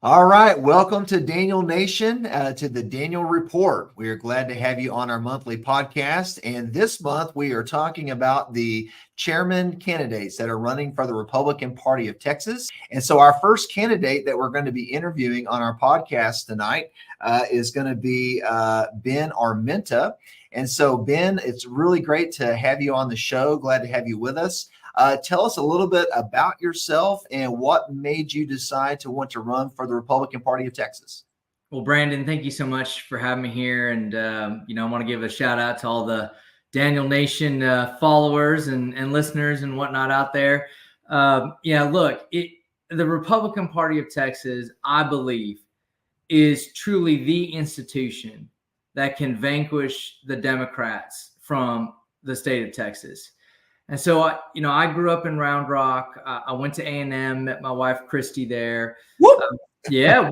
All right, welcome to Daniel Nation, to the Daniel Report. We are glad to have you on our monthly podcast. And this month, we are talking about the chairman candidates that are running for the Republican Party of Texas. And so, our first candidate that we're going to be interviewing on our podcast tonight is going to be Ben Armenta. And so, Ben, it's really great to have you on the show. Glad to have you with us. Tell us a little bit about yourself and what made you decide to want to run for the Republican Party of Texas. Well, Brandon, thank you so much for having me here. And, I want to give a shout out to all the Daniel Nation followers and listeners and whatnot out there. The Republican Party of Texas, I believe, is truly the institution that can vanquish the Democrats from the state of Texas. And so, I grew up in Round Rock. I went to A&M, met my wife, Christy, there. Whoop. I've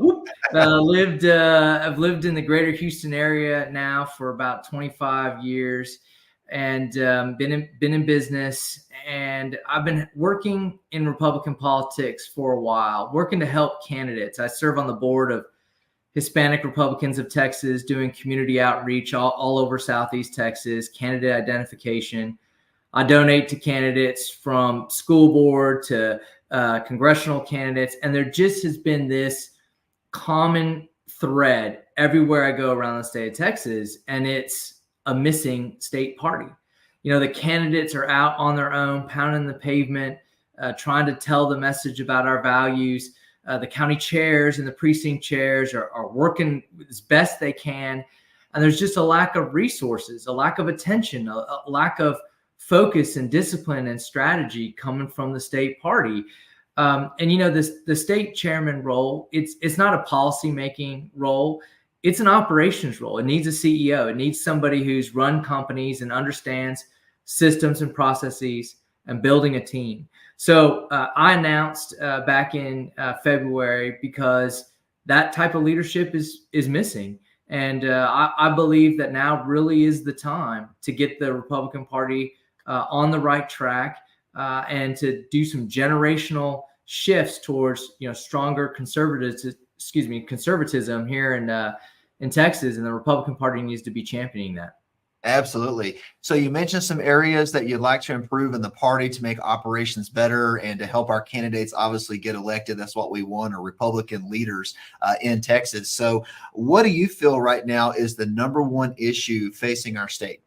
lived in the greater Houston area now for about 25 years and been in business. And I've been working in Republican politics for a while, working to help candidates. I serve on the board of Hispanic Republicans of Texas, doing community outreach all over Southeast Texas, candidate identification. I donate to candidates from school board to congressional candidates. And there just has been this common thread everywhere I go around the state of Texas, and it's a missing state party. The candidates are out on their own, pounding the pavement, trying to tell the message about our values. The county chairs and the precinct chairs are working as best they can. And there's just a lack of resources, a lack of attention, a lack of focus and discipline and strategy coming from the state party. The state chairman role, it's not a policy making role. It's an operations role. It needs a CEO. It needs somebody who's run companies and understands systems and processes and building a team. So I announced back in February because that type of leadership is missing. And I believe that now really is the time to get the Republican Party on the right track and to do some generational shifts towards stronger conservatism here in Texas, and the Republican Party needs to be championing that. Absolutely. So you mentioned some areas that you'd like to improve in the party to make operations better and to help our candidates obviously get elected. That's what we want, are Republican leaders in Texas. So what do you feel right now is the number one issue facing our state?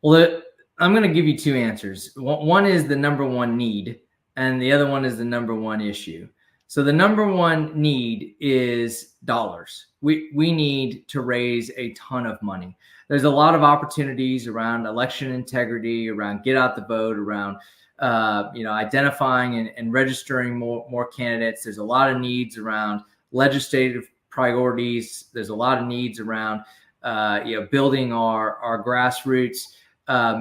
Well, I'm going to give you two answers. One is the number one need, and the other one is the number one issue. So the number one need is dollars. We need to raise a ton of money. There's a lot of opportunities around election integrity, around get out the vote, around identifying and registering more candidates. There's a lot of needs around legislative priorities. There's a lot of needs around building our grassroots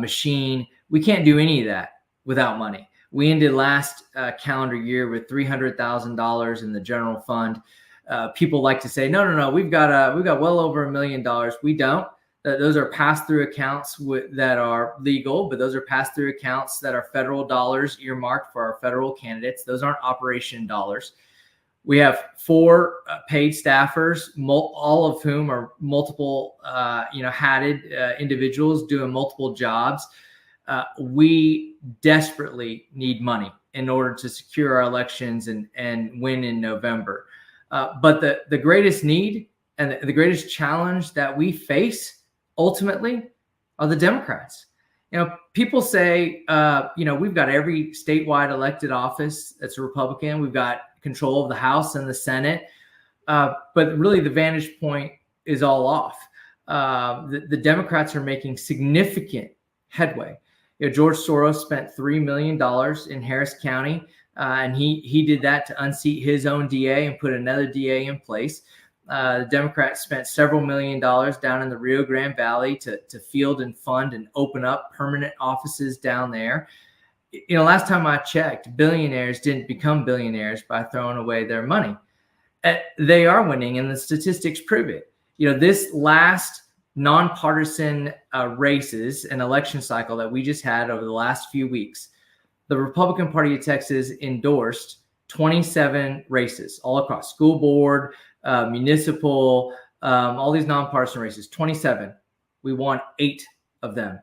machine. We can't do any of that without money. We ended last calendar year with $300,000 in the general fund. People like to say, no, we've got well over $1 million. We don't. Those are pass-through accounts that are legal, but those are pass-through accounts that are federal dollars earmarked for our federal candidates. Those aren't operation dollars. We have 4 paid staffers, all of whom are multiple, hatted individuals doing multiple jobs. We desperately need money in order to secure our elections and win in November. But the greatest need and the greatest challenge that we face ultimately are the Democrats. People say, we've got every statewide elected office that's a Republican. We've got control of the House and the Senate. But really the vantage point is all off. The Democrats are making significant headway. George Soros spent $3 million in Harris County, and he did that to unseat his own DA and put another DA in place. The Democrats spent several $1 million down in the Rio Grande Valley to field and fund and open up permanent offices down there. Last time I checked, billionaires didn't become billionaires by throwing away their money. They are winning, and the statistics prove it. This last nonpartisan races and election cycle that we just had over the last few weeks, the Republican Party of Texas endorsed 27 races all across school board, municipal, all these nonpartisan races, 27. We won 8 of them.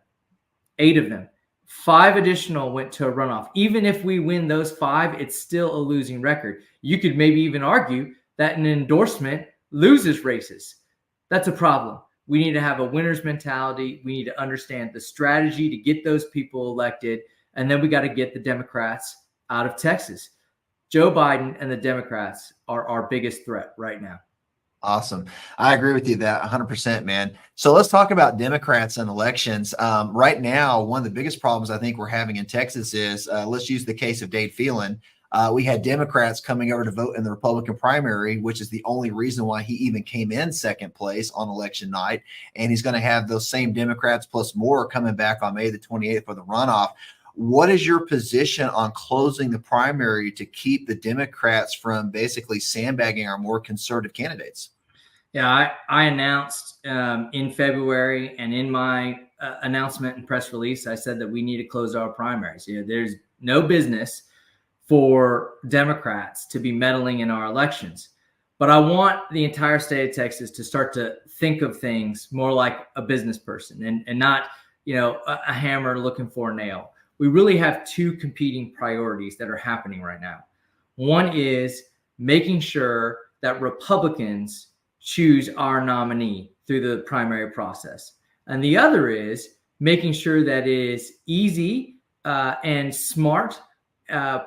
8 of them. 5 additional went to a runoff. Even if we win those 5, it's still a losing record. You could maybe even argue that an endorsement loses races. That's a problem. We need to have a winner's mentality. We need to understand the strategy to get those people elected. And then we got to get the Democrats out of Texas. Joe Biden and the Democrats are our biggest threat right now. Awesome. I agree with you that 100%, man. So let's talk about Democrats and elections. Right now, one of the biggest problems I think we're having in Texas is, let's use the case of Dade Phelan. We had Democrats coming over to vote in the Republican primary, which is the only reason why he even came in second place on election night. And he's going to have those same Democrats plus more coming back on May the 28th for the runoff. What is your position on closing the primary to keep the Democrats from basically sandbagging our more conservative candidates? Yeah, I announced in February, and in my announcement and press release, I said that we need to close our primaries. There's no business for Democrats to be meddling in our elections. But I want the entire state of Texas to start to think of things more like a business person and not, a hammer looking for a nail. We really have 2 competing priorities that are happening right now. One is making sure that Republicans choose our nominee through the primary process. And the other is making sure that it is easy and smart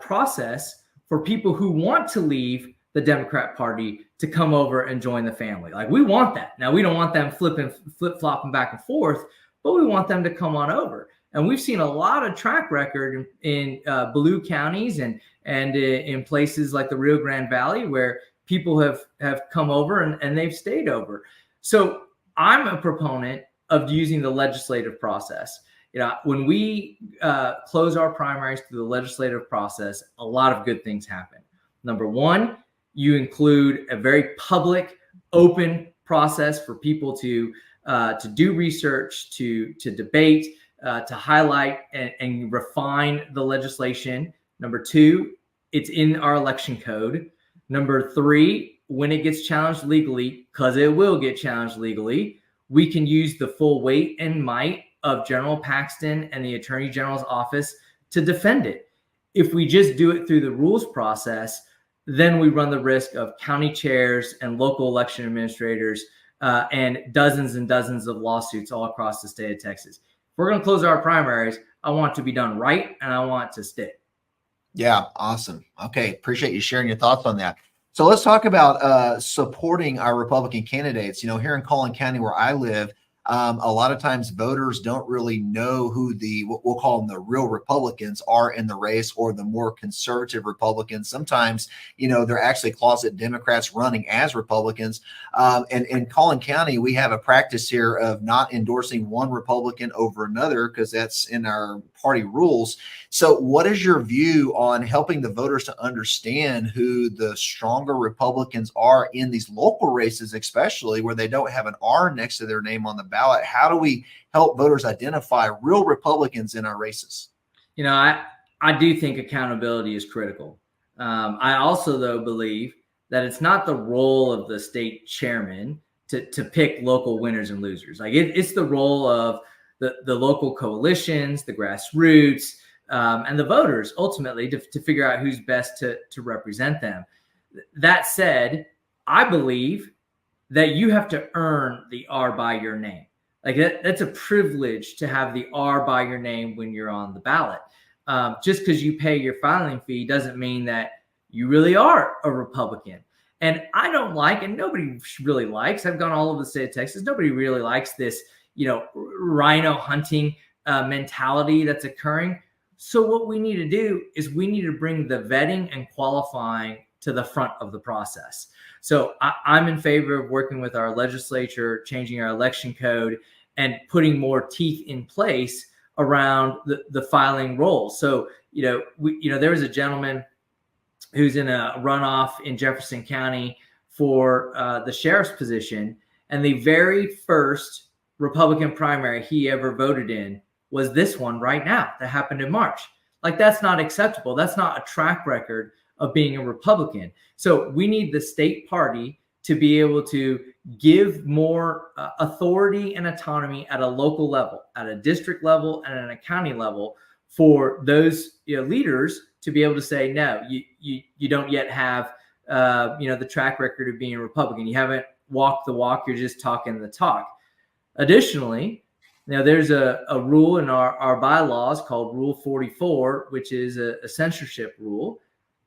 process for people who want to leave the Democrat Party to come over and join the family. Like, we want that. Now, we don't want them flip-flopping back and forth, but we want them to come on over. And we've seen a lot of track record in blue counties and in places like the Rio Grande Valley where people have come over and they've stayed over. So I'm a proponent of using the legislative process. When we close our primaries through the legislative process, a lot of good things happen. Number one, you include a very public, open process for people to do research, to debate, to highlight and refine the legislation. Number 2, it's in our election code. Number 3, when it gets challenged legally, because it will get challenged legally, we can use the full weight and might of General Paxton and the Attorney General's office to defend it. If we just do it through the rules process, then we run the risk of county chairs and local election administrators and dozens of lawsuits all across the state of Texas. If we're going to close our primaries, I want it to be done right, and I want it to stick. Yeah, awesome. Okay, appreciate you sharing your thoughts on that. So let's talk about supporting our Republican candidates. Here in Collin County where I live, a lot of times voters don't really know who what we'll call them the real Republicans are in the race, or the more conservative Republicans. Sometimes, they're actually closet Democrats running as Republicans. And in Collin County, we have a practice here of not endorsing one Republican over another because that's in our party rules. So what is your view on helping the voters to understand who the stronger Republicans are in these local races, especially where they don't have an R next to their name on the ballot? How do we help voters identify real Republicans in our races? I do think accountability is critical. I also, though, believe that it's not the role of the state chairman to pick local winners and losers. Like it's the role of the local coalitions, the grassroots, and the voters ultimately to figure out who's best to represent them. That said, I believe that you have to earn the R by your name. Like that's a privilege to have the R by your name when you're on the ballot. Just because you pay your filing fee doesn't mean that you really are a Republican. And I don't like, and nobody really likes, I've gone all over the state of Texas, nobody really likes this, rhino hunting mentality that's occurring. So what we need to do is we need to bring the vetting and qualifying to the front of the process. So I'm in favor of working with our legislature, changing our election code, and putting more teeth in place around the filing role. So, there was a gentleman who's in a runoff in Jefferson County for the sheriff's position, and the very first Republican primary he ever voted in was this one right now that happened in March. Like, that's not acceptable. That's not a track record of being a Republican. So we need the state party to be able to give more authority and autonomy at a local level, at a district level, and at a county level for those leaders to be able to say, no, you don't yet have the track record of being a Republican. You haven't walked the walk. You're just talking the talk. Additionally, now there's a rule in our bylaws called Rule 44, which is a censorship rule.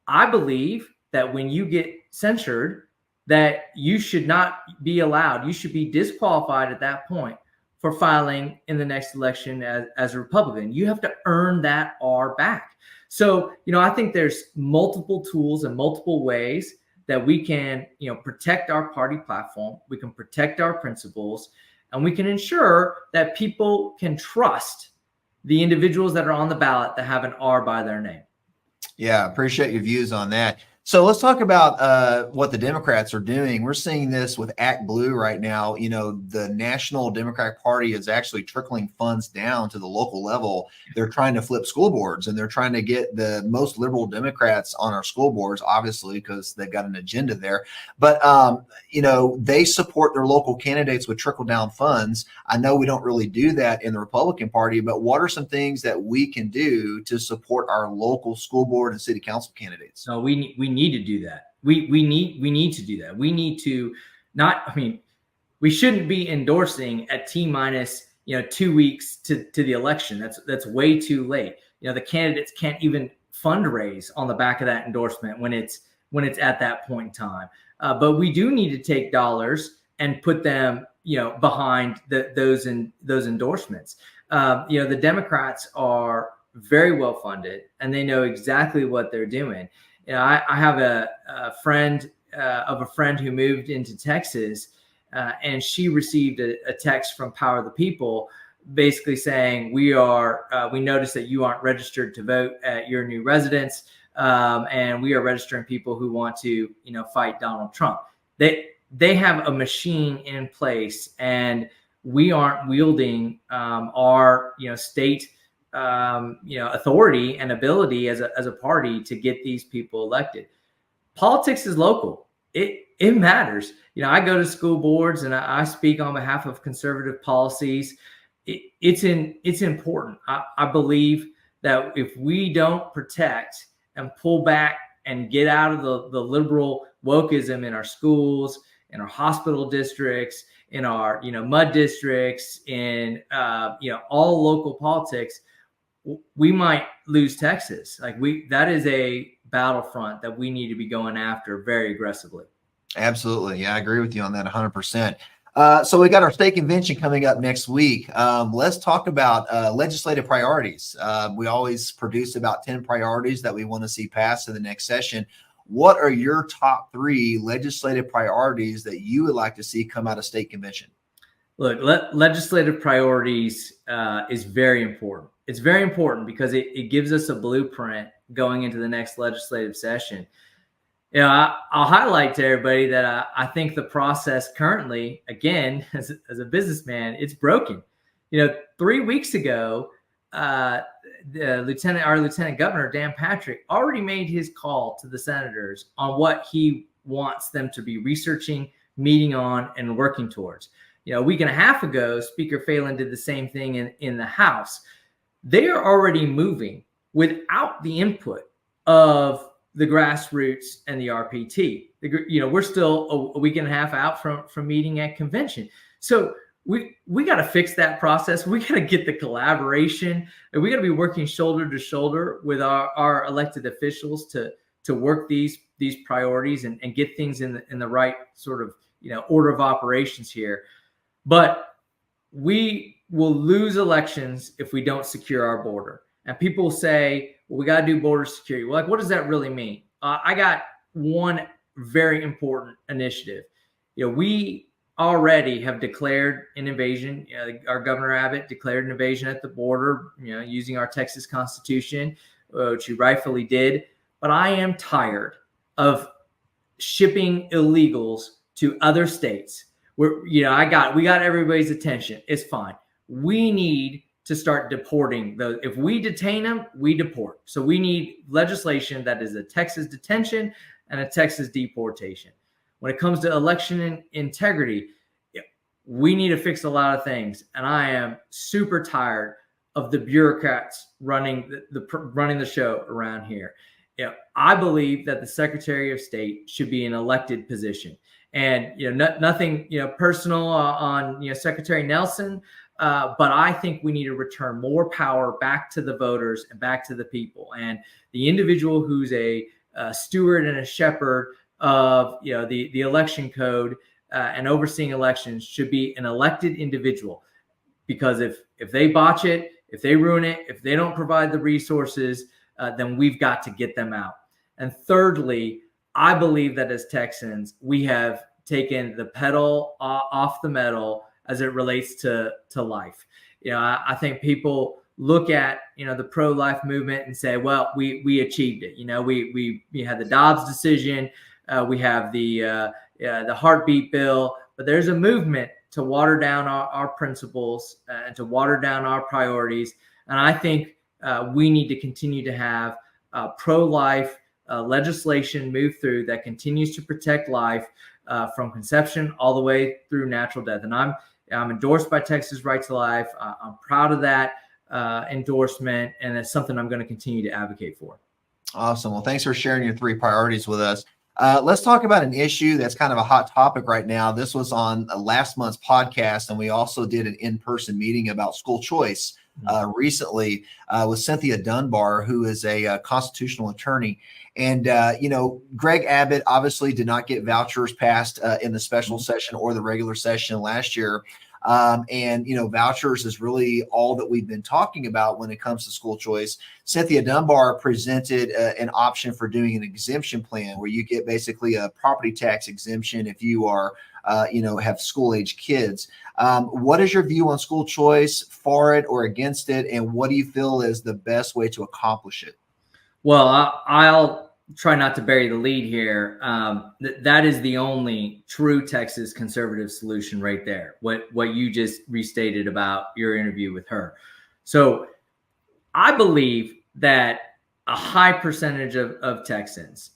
I believe that when you get censured, that you should not be allowed. You should be disqualified at that point for filing in the next election as a Republican. You have to earn that R back. So, I think there's multiple tools and multiple ways that we can, protect our party platform. We can protect our principles, and we can ensure that people can trust the individuals that are on the ballot that have an R by their name. Yeah, appreciate your views on that. So let's talk about what the Democrats are doing. We're seeing this with Act Blue right now. The National Democratic Party is actually trickling funds down to the local level. They're trying to flip school boards, and they're trying to get the most liberal Democrats on our school boards, obviously, because they've got an agenda there. But, they support their local candidates with trickle down funds. I know we don't really do that in the Republican Party, but what are some things that we can do to support our local school board and city council candidates? No, we need to do that. We need to do that. We need to we shouldn't be endorsing at T-minus 2 weeks to the election. That's way too late. The candidates can't even fundraise on the back of that endorsement when it's at that point in time. But we do need to take dollars and put them behind those endorsements. The Democrats are very well funded, and they know exactly what they're doing. I have a friend of a friend who moved into Texas, and she received a text from Power of the People basically saying, we noticed that you aren't registered to vote at your new residence, and we are registering people who want to fight Donald Trump. They have a machine in place, and we aren't wielding our state authority and ability as a party to get these people elected. Politics is local. It matters. I go to school boards and I speak on behalf of conservative policies. It's important. I believe that if we don't protect and pull back and get out of the liberal wokeism in our schools, in our hospital districts, in our mud districts, in all local politics, we might lose Texas. That is a battlefront that we need to be going after very aggressively. Absolutely. Yeah, I agree with you on that 100%. So we got our state convention coming up next week. Let's talk about legislative priorities. We always produce about 10 priorities that we want to see passed in the next session. What are your top 3 legislative priorities that you would like to see come out of state convention? Look, legislative priorities is very important. It's very important because it gives us a blueprint going into the next legislative session. I'll highlight to everybody that I think the process currently, again, as a businessman, it's broken. 3 weeks ago, our Lieutenant Governor, Dan Patrick, already made his call to the senators on what he wants them to be researching, meeting on, and working towards. A week and a half ago, Speaker Phelan did the same thing in the House. They are already moving without the input of the grassroots and the RPT. We're still a week and a half out from meeting at convention. So we got to fix that process. We got to get the collaboration, and we got to be working shoulder to shoulder with our elected officials to work these priorities and get things in the right sort of order of operations here. But we will lose elections if we don't secure our border. And people say, well, we got to do border security. Well, what does that really mean? I got one very important initiative. We already have declared an invasion. Our Governor Abbott declared an invasion at the border, using our Texas Constitution, which he rightfully did. But I am tired of shipping illegals to other states. We got everybody's attention. It's fine. We need to start deporting those. If we detain them, we deport. So we need legislation that is a Texas detention and a Texas deportation. When it comes to election integrity, we need to fix a lot of things. And I am super tired of the bureaucrats running the show around here. I believe that the Secretary of State should be an elected position. And nothing personal on Secretary Nelson, but I think we need to return more power back to the voters and back to the people. And the individual who's a steward and a shepherd of the election code and overseeing elections should be an elected individual. Because if they botch it, if they ruin it, if they don't provide the resources, then we've got to get them out. And thirdly, I believe that as Texans, we have taken the pedal off the metal as it relates to life. I think people look at the pro-life movement and say, well, we achieved it. We had the Dobbs decision, we have the heartbeat bill, but there's a movement to water down our principles and to water down our priorities. And I think we need to continue to have pro-life legislation move through that continues to protect life from conception all the way through natural death. And I'm endorsed by Texas Right to Life. I'm proud of that endorsement, and it's something I'm going to continue to advocate for. Awesome. Well, thanks for sharing your 3 priorities with us. Let's talk about an issue that's kind of a hot topic right now. This was on last month's podcast, and we also did an in-person meeting about school choice recently with Cynthia Dunbar, who is a constitutional attorney. And, Greg Abbott obviously did not get vouchers passed in the special session or the regular session last year. Vouchers is really all that we've been talking about when it comes to school choice. Cynthia Dunbar presented an option for doing an exemption plan where you get basically a property tax exemption if you are, have school age kids. What is your view on school choice, for it or against it? And what do you feel is the best way to accomplish it? Well, I'll try not to bury the lead here. That is the only true Texas conservative solution right there. What you just restated about your interview with her. So I believe that a high percentage of Texans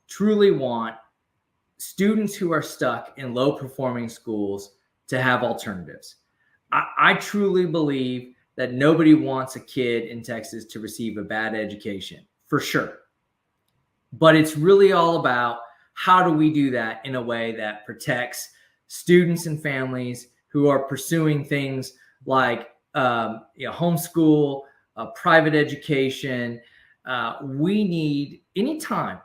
truly want students who are stuck in low performing schools to have alternatives. I truly believe that nobody wants a kid in Texas to receive a bad education, for sure. But it's really all about how do we do that in a way that protects students and families who are pursuing things like homeschool, private education. We need anytime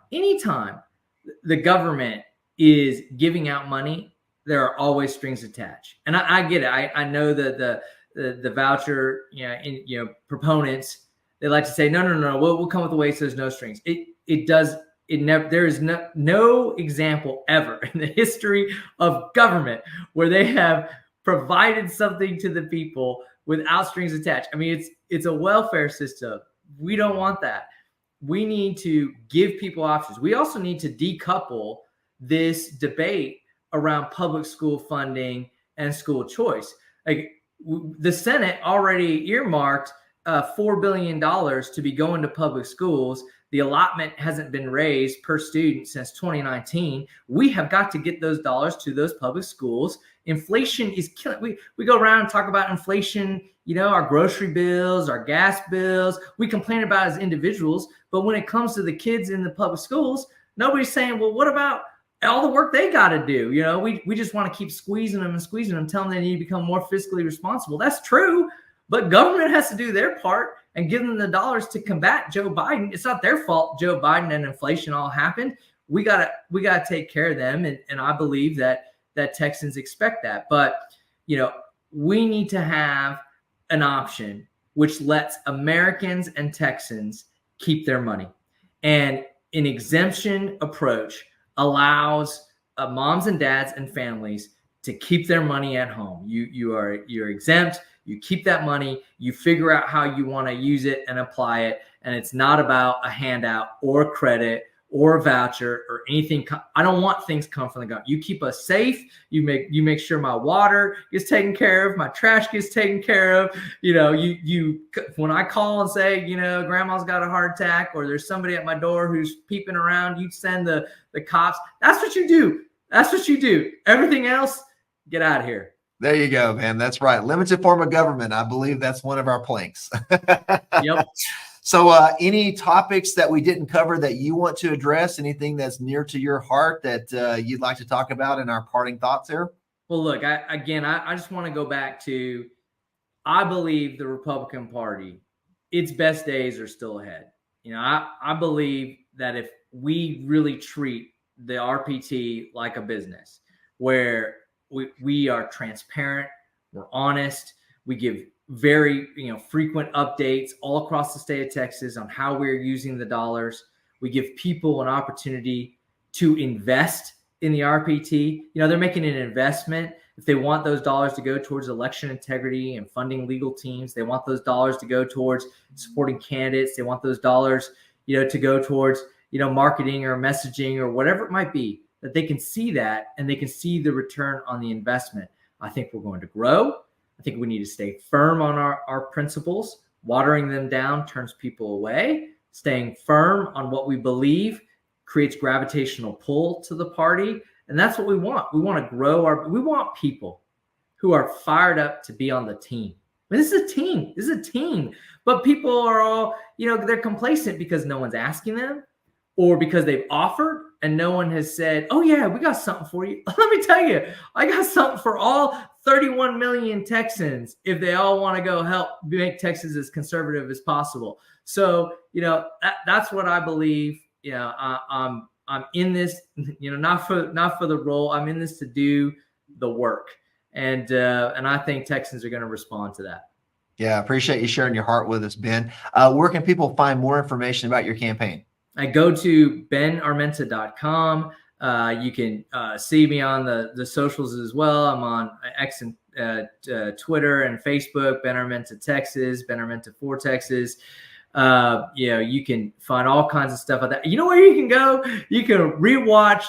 the government is giving out money, there are always strings attached. And I get it. I know that the voucher, proponents, they like to say, no, we'll come with a way so there's no strings. There is no example ever in the history of government where they have provided something to the people without strings attached. I mean, it's a welfare system. We don't want that. We need to give people options. We also need to decouple this debate around public school funding and school choice. Like the Senate already earmarked $4 billion to be going to public schools. The allotment hasn't been raised per student since 2019. We have got to get those dollars to those public schools. Inflation is killing. We go around and talk about inflation, our grocery bills, our gas bills. We complain about it as individuals, but when it comes to the kids in the public schools, nobody's saying, well, what about all the work they got to do? We just want to keep squeezing them, telling them they need to become more fiscally responsible. That's true, but government has to do their part and give them the dollars to combat Joe Biden. It's not their fault Joe Biden and inflation all happened. We gotta take care of them, and I believe that Texans expect that. But we need to have an option which lets Americans and Texans keep their money, and an exemption approach allows moms and dads and families to keep their money at home. You're exempt. You keep that money, you figure out how you want to use it and apply it. And it's not about a handout or credit or a voucher or anything. I don't want things come from the government. You keep us safe. You make sure my water gets taken care of, my trash gets taken care of. You when I call and say, grandma's got a heart attack, or there's somebody at my door who's peeping around, you send the cops. That's what you do. That's what you do. Everything else, get out of here. There you go, man. That's right. Limited form of government. I believe that's one of our planks. Yep. So any topics that we didn't cover that you want to address, anything that's near to your heart that you'd like to talk about in our parting thoughts here? Well, look, I just want to go back to, I believe the Republican Party, its best days are still ahead. I believe that if we really treat the RPT like a business, where we are transparent, we're honest, we give very frequent updates all across the state of Texas on how we're using the dollars. We give people an opportunity to invest in the RPT. They're making an investment. If they want those dollars to go towards election integrity and funding legal teams, they want those dollars to go towards supporting candidates. They want those dollars, to go towards, marketing or messaging or whatever it might be, that they can see that and they can see the return on the investment. I think we're going to grow. I think we need to stay firm on our principles. Watering them down turns people away. Staying firm on what we believe creates gravitational pull to the party. And that's what we want. We want to grow we want people who are fired up to be on the team. I mean, this is a team. This is a team. But people are all, they're complacent because no one's asking them, or because they've offered and no one has said, oh yeah, we got something for you. Let me tell you, I got something for all 31 million Texans if they all want to go help make Texas as conservative as possible. So, that's what I believe. I'm in this, not for the role. I'm in this to do the work. And I think Texans are going to respond to that. Yeah, appreciate you sharing your heart with us, Ben. Where can people find more information about your campaign? I go to benarmenta.com. You can see me on the socials as well. I'm on X and Twitter and Facebook, Ben Armenta Texas, Ben Armenta for Texas. You can find all kinds of stuff like that. You know where you can go? You can rewatch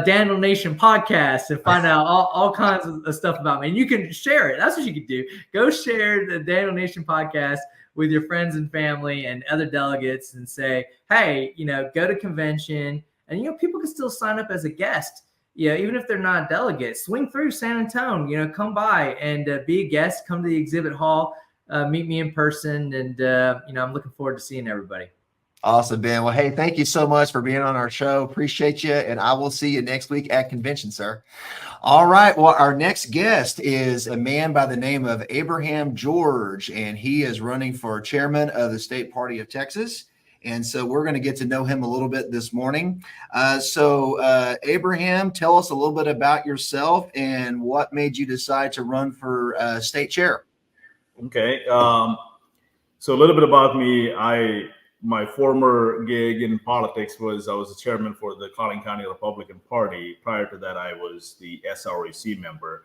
Daniel Nation podcast and find out all kinds of stuff about me. And you can share it. That's what you can do. Go share the Daniel Nation podcast with your friends and family and other delegates and say, hey, go to convention. And, people can still sign up as a guest. Even if they're not delegates, swing through San Antonio, come by and be a guest, come to the exhibit hall, meet me in person. And, I'm looking forward to seeing everybody. Awesome, Ben. Well, hey, thank you so much for being on our show. Appreciate you. And I will see you next week at convention, sir. All right. Well, our next guest is a man by the name of Abraham George, and he is running for chairman of the State Party of Texas. And so we're going to get to know him a little bit this morning. Abraham, tell us a little bit about yourself and what made you decide to run for state chair. Okay. So a little bit about me. My former gig in politics was I was the chairman for the Collin County Republican Party. Prior to that, I was the SREC member.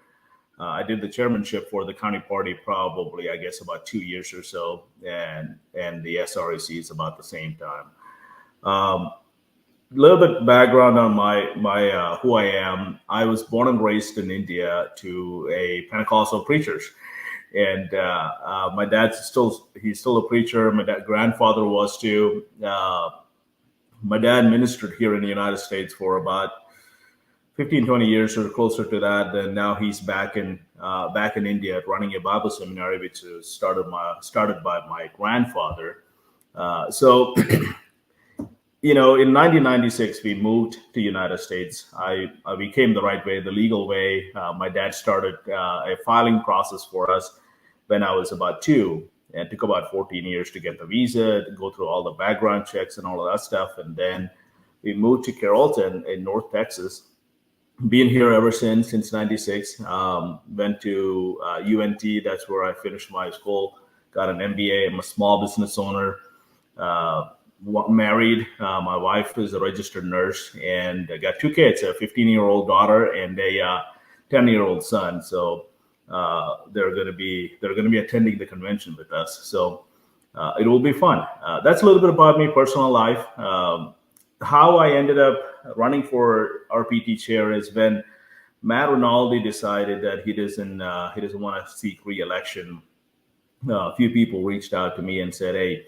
I did the chairmanship for the county party probably, I guess, about 2 years or so, and the SREC is about the same time. A little bit background on my who I am. I was born and raised in India to a Pentecostal preachers. And my dad's he's still a preacher. My grandfather was too. My dad ministered here in the United States for about 15, 20 years or closer to that. And now he's back in India running a Bible seminary, which was started by my grandfather. In 1996, we moved to United States. I became the right way, the legal way. My dad started a filing process for us when I was about 2. And it took about 14 years to get the visa, to go through all the background checks and all of that stuff. And then we moved to Carrollton in North Texas. Been here ever since 96. Went to UNT. That's where I finished my school. Got an MBA. I'm a small business owner. Married. My wife is a registered nurse, and I got 2 kids: a 15-year-old daughter and a 10-year-old son. So they're going to be attending the convention with us. So it will be fun. That's a little bit about me, personal life. how I ended up running for RPT chair is when Matt Rinaldi decided that he doesn't want to seek re-election. A few people reached out to me and said, "Hey,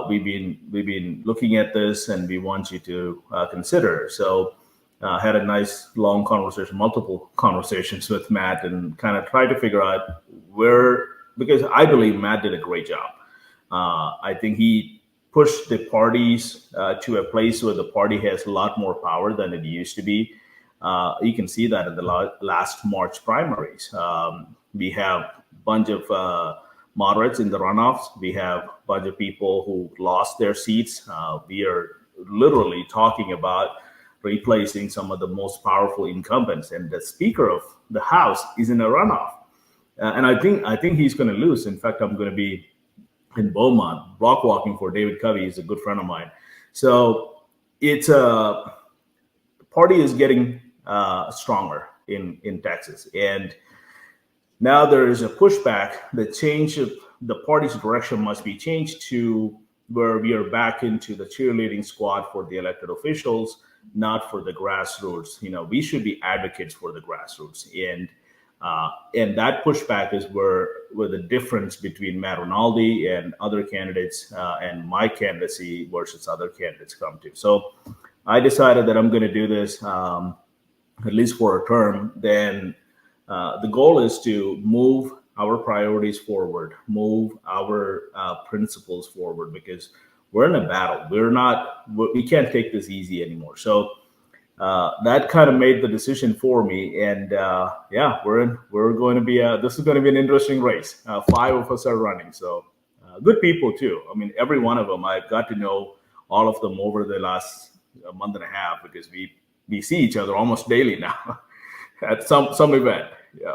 we've been looking at this, and we want you to consider." So had a nice long conversation, multiple conversations with Matt, and kind of tried to figure out where, because I believe Matt did a great job. I think he pushed the parties to a place where the party has a lot more power than it used to be. You can see that in the last March primaries. We have a bunch of moderates in the runoffs. We have a bunch of people who lost their seats. We are literally talking about replacing some of the most powerful incumbents, and the Speaker of the House is in a runoff. And I think he's going to lose. In fact, I'm going to be in Beaumont block walking for David Covey. He's a good friend of mine. So it's a party is getting stronger in Texas, and now there is a pushback. The change of the party's direction must be changed to where we are back into the cheerleading squad for the elected officials, not for the grassroots. We should be advocates for the grassroots, and that pushback is where the difference between Matt Rinaldi and other candidates and my candidacy versus other candidates come to. So I decided that I'm going to do this at least for a term. Then the goal is to move our priorities forward, move our principles forward, because we're in a battle. We can't take this easy anymore. So that kind of made the decision for me. And we're going to be, this is going to be an interesting race. 5 of us are running. So good people too. I mean, every one of them, I've got to know all of them over the last month and a half, because we see each other almost daily now at some event. Yeah.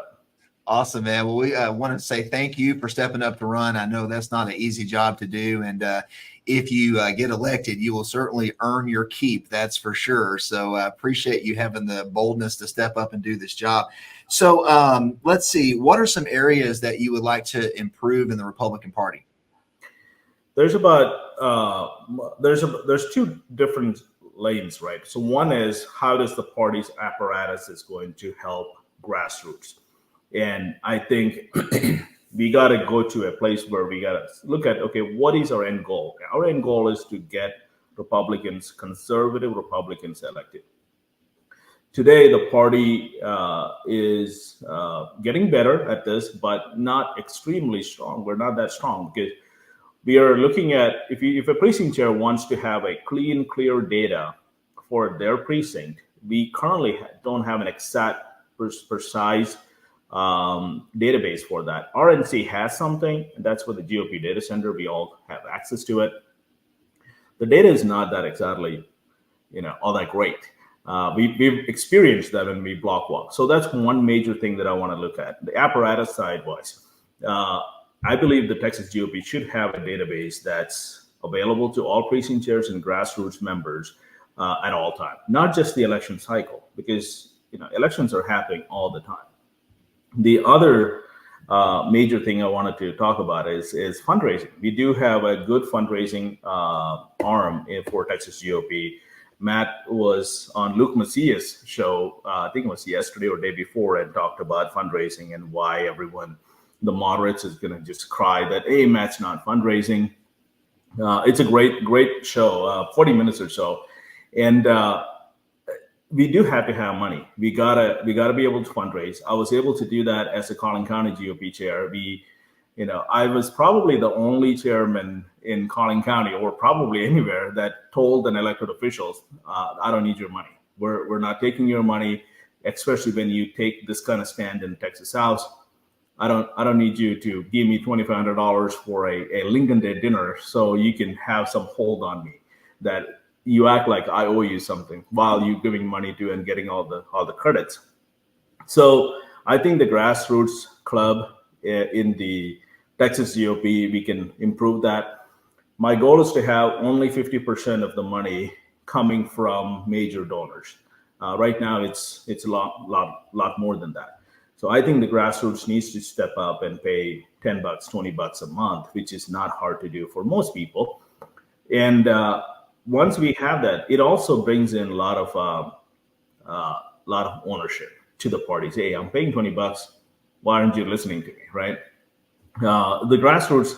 Awesome, man. Well, we want to say thank you for stepping up to run. I know that's not an easy job to do. And if you get elected, you will certainly earn your keep. That's for sure. So I appreciate you having the boldness to step up and do this job. So let's see. What are some areas that you would like to improve in the Republican Party? There's there's 2 different lanes, right? So one is, how does the party's apparatus is going to help grassroots? And I think we got to go to a place where we got to look at, okay, what is our end goal? Our end goal is to get conservative Republicans elected. Today, the party is getting better at this, but not extremely strong. We're not that strong, because we are looking at, if a precinct chair wants to have a clean, clear data for their precinct, we currently don't have an exact, precise database for that. RNC has something, and that's for the GOP data center. We all have access to it. The data is not that exactly, all that great. We've experienced that when we block walk. So that's one major thing that I want to look at. The apparatus side wise, I believe the Texas GOP should have a database that's available to all precinct chairs and grassroots members at all time, not just the election cycle, because elections are happening all the time. The other major thing I wanted to talk about is fundraising. We do have a good fundraising arm for Texas GOP. Matt was on Luke Macias' show, I think it was yesterday or day before, and talked about fundraising and why the moderates is going to just cry that, hey, Matt's not fundraising. It's a great show, 40 minutes or so. And we do have to have money. We gotta be able to fundraise. I was able to do that as a Collin County GOP chair. I was probably the only chairman in Collin County, or probably anywhere, that told an elected officials, I don't need your money. We're not taking your money, especially when you take this kind of stand in Texas House. I don't need you to give me $2,500 for a Lincoln Day dinner so you can have some hold on me, that you act like I owe you something while you're giving money to and getting all the credits. So I think the grassroots club in the Texas GOP, we can improve that. My goal is to have only 50% of the money coming from major donors. Right now, it's a lot more than that. So I think the grassroots needs to step up and pay $10, $20 a month, which is not hard to do for most people. And once we have that, it also brings in a lot of ownership to the parties. Hey, I'm paying $20. Why aren't you listening to me, right? The grassroots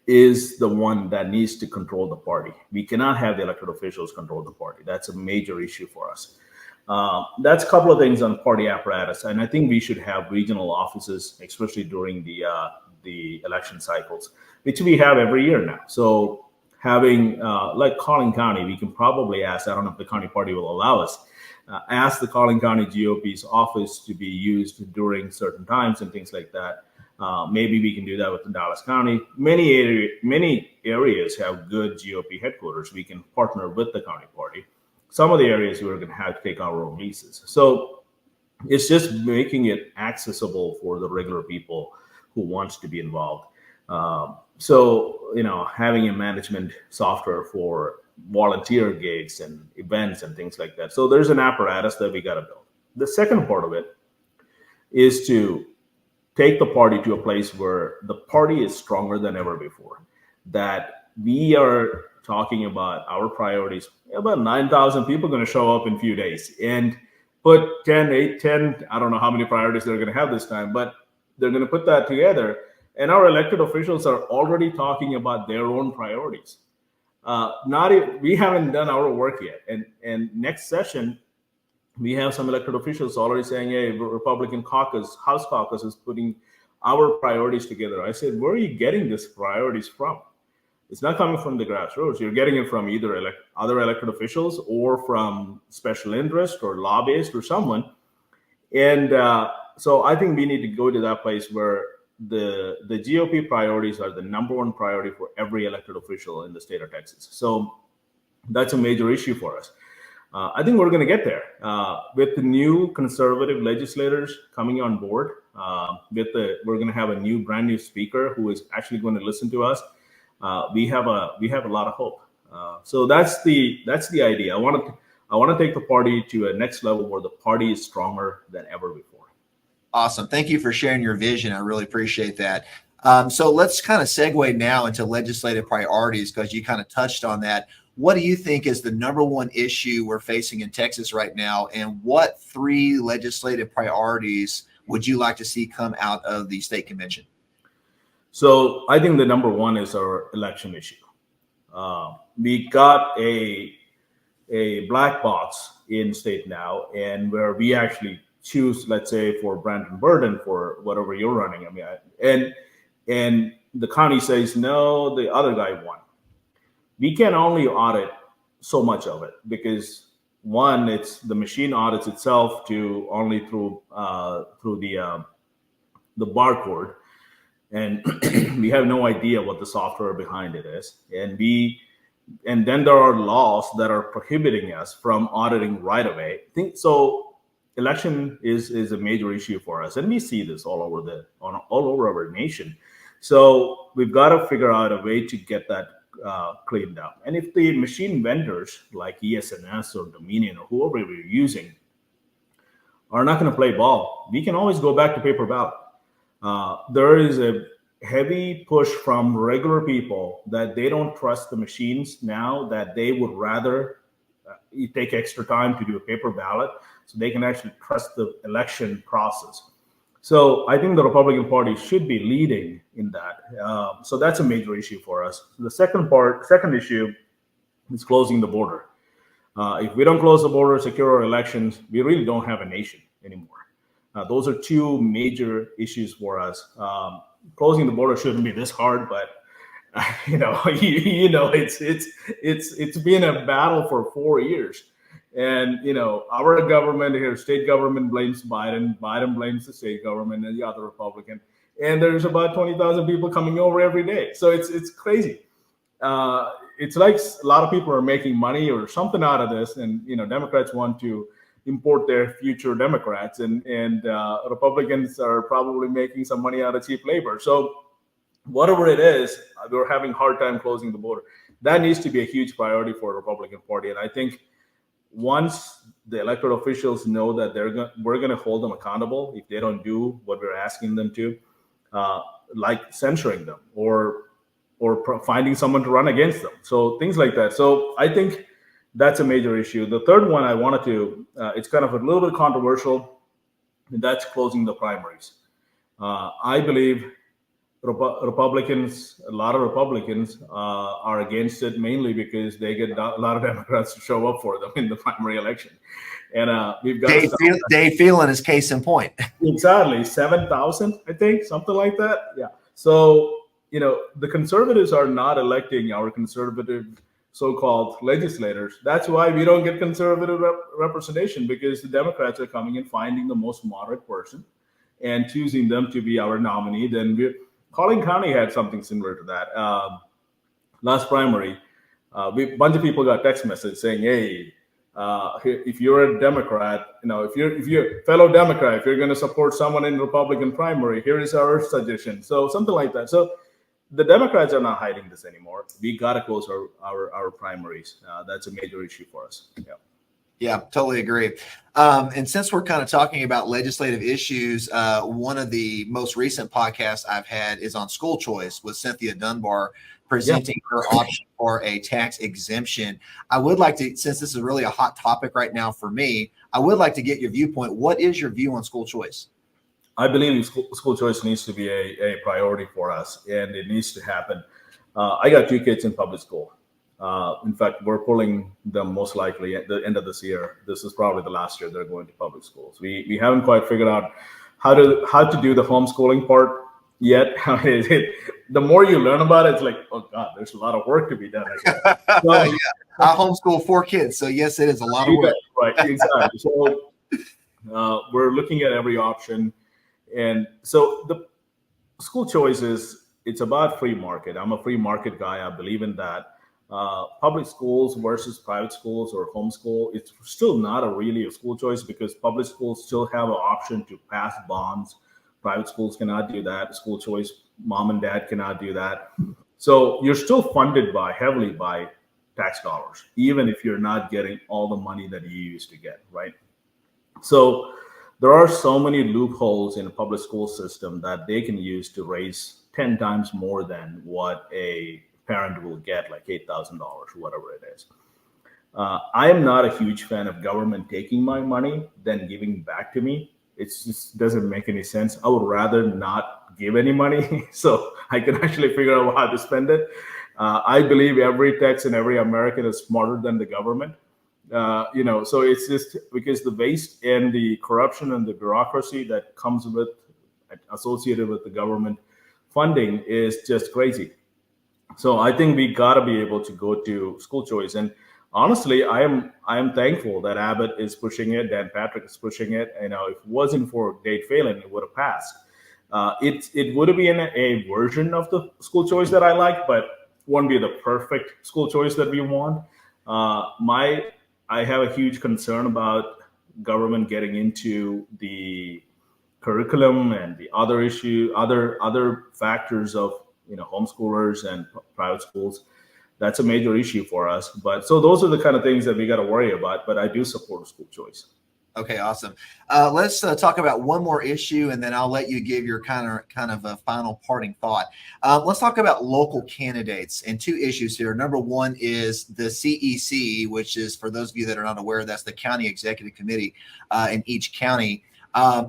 is the one that needs to control the party. We cannot have the elected officials control the party. That's a major issue for us. That's a couple of things on party apparatus, and I think we should have regional offices, especially during the election cycles, which we have every year now. So having like Collin County, we can probably ask. I don't know if the county party will allow us. Ask the Collin County GOP's office to be used during certain times and things like that. Maybe we can do that with the Dallas County. Many areas have good GOP headquarters. We can partner with the county party. Some of the areas we're going to have to take our own leases. So it's just making it accessible for the regular people who wants to be involved. So, having a management software for volunteer gigs and events and things like that. So there's an apparatus that we got to build. The second part of it is to take the party to a place where the party is stronger than ever before, that we are talking about our priorities. About 9,000 people are going to show up in a few days and put 10, I don't know how many priorities they're going to have this time, but they're going to put that together. And our elected officials are already talking about their own priorities. We haven't done our work yet. And next session, we have some elected officials already saying, hey, Republican caucus, House caucus is putting our priorities together. I said, where are you getting these priorities from? It's not coming from the grassroots. You're getting it from either other elected officials or from special interest or lobbyists or someone. And so I think we need to go to that place where the GOP priorities are the number one priority for every elected official in the state of Texas. So that's a major issue for us. I think we're going to get there with the new conservative legislators coming on board. We're going to have a brand new speaker who is actually going to listen to us. We have a lot of hope. So that's the idea. I want to take the party to a next level where the party is stronger than ever before. Awesome. Thank you for sharing your vision. I really appreciate that. So let's kind of segue now into legislative priorities, because you kind of touched on that. What do you think is the number one issue we're facing in Texas right now? And what 3 legislative priorities would you like to see come out of the state convention? So I think the number one is our election issue. We got a black box in state now, and where we actually choose, let's say, for Brandon Burden for whatever you're running. And the county says, no, the other guy won. We can only audit so much of it because, one, it's the machine audits itself to only through the barcode, and we have no idea what the software behind it is. And then there are laws that are prohibiting us from auditing right away. So election is a major issue for us, and we see this all over our nation. So we've got to figure out a way to get that cleaned up. And if the machine vendors like ES&S or Dominion or whoever we're using are not going to play ball, we can always go back to paper ballot. There is a heavy push from regular people that they don't trust the machines now, that they would rather take extra time to do a paper ballot so they can actually trust the election process. So I think the Republican Party should be leading in that. So that's a major issue for us. The second issue is closing the border. If we don't close the border, secure our elections, we really don't have a nation anymore. Those are 2 major issues for us. Closing the border shouldn't be this hard, but it's been a battle for 4 years. And, our government here, state government blames Biden blames the state government and the other Republican. And there's about 20,000 people coming over every day. So it's crazy. It's like a lot of people are making money or something out of this. And, Democrats want to import their future Democrats, and Republicans are probably making some money out of cheap labor. So whatever it is, we're having a hard time closing the border. That needs to be a huge priority for the Republican Party. And I think once the elected officials know that we're going to hold them accountable if they don't do what we're asking them to, like censoring them or or finding someone to run against them. So things like that. So I think that's a major issue. The third one I wanted to, it's kind of a little bit controversial, and that's closing the primaries. I believe Republicans, a lot of Republicans are against it, mainly because they get a lot of Democrats to show up for them in the primary election. And we've got Dave Phelan is case in point. Exactly, 7,000, I think, something like that. Yeah. So, the conservatives are not electing our conservative so-called legislators. That's why we don't get conservative representation, because the Democrats are coming and finding the most moderate person and choosing them to be our nominee. Then Collin County had something similar to that. Last primary, a bunch of people got text message saying, "Hey, if you're a Democrat, if you're a fellow Democrat, if you're going to support someone in Republican primary, here is our suggestion." So something like that. So the Democrats are not hiding this anymore. We got to close our primaries. That's a major issue for us. Yeah. Yeah, totally agree. And since we're kind of talking about legislative issues, one of the most recent podcasts I've had is on school choice with Cynthia Dunbar, presenting her option for a tax exemption. I would like to, since this is really a hot topic right now for me, I would like to get your viewpoint. What is your view on school choice? I believe school choice needs to be a priority for us, and it needs to happen. I got 2 kids in public school. In fact, we're pulling them most likely at the end of this year. This is probably the last year they're going to public schools. We haven't quite figured out how to do the homeschooling part yet. The more you learn about it, it's like, oh God, there's a lot of work to be done. So, yeah, I homeschool 4 kids, so yes, it is a lot of work. Right, exactly. So we're looking at every option, and so the school choice it's about free market. I'm a free market guy. I believe in that. Public schools versus private schools or homeschool, it's still not really a school choice, because public schools still have an option to pass bonds. Private schools cannot do that. School choice, mom and dad cannot do that. So you're still funded heavily by tax dollars, even if you're not getting all the money that you used to get, right? So there are so many loopholes in the public school system that they can use to raise 10 times more than what a parent will get, like $8,000, whatever it is. I am not a huge fan of government taking my money then giving back to me. It just doesn't make any sense. I would rather not give any money so I can actually figure out how to spend it. I believe every Texan, every American is smarter than the government. So it's just because the waste and the corruption and the bureaucracy that comes associated with the government funding is just crazy. So I think we got to be able to go to school choice. And honestly, I am thankful that Abbott is pushing it, Dan Patrick is pushing it. If it wasn't for Dave Phelan, it would have passed. It would have been a version of the school choice that I like, but won't be the perfect school choice that we want. I have a huge concern about government getting into the curriculum and the other factors of homeschoolers and private schools. That's a major issue for us. But so those are the kind of things that we got to worry about. But I do support school choice. Okay, awesome. Let's talk about one more issue, and then I'll let you give your kind of a final parting thought. Let's talk about local candidates, and 2 issues here. Number one is the CEC, which is, for those of you that are not aware, that's the county executive committee in each county.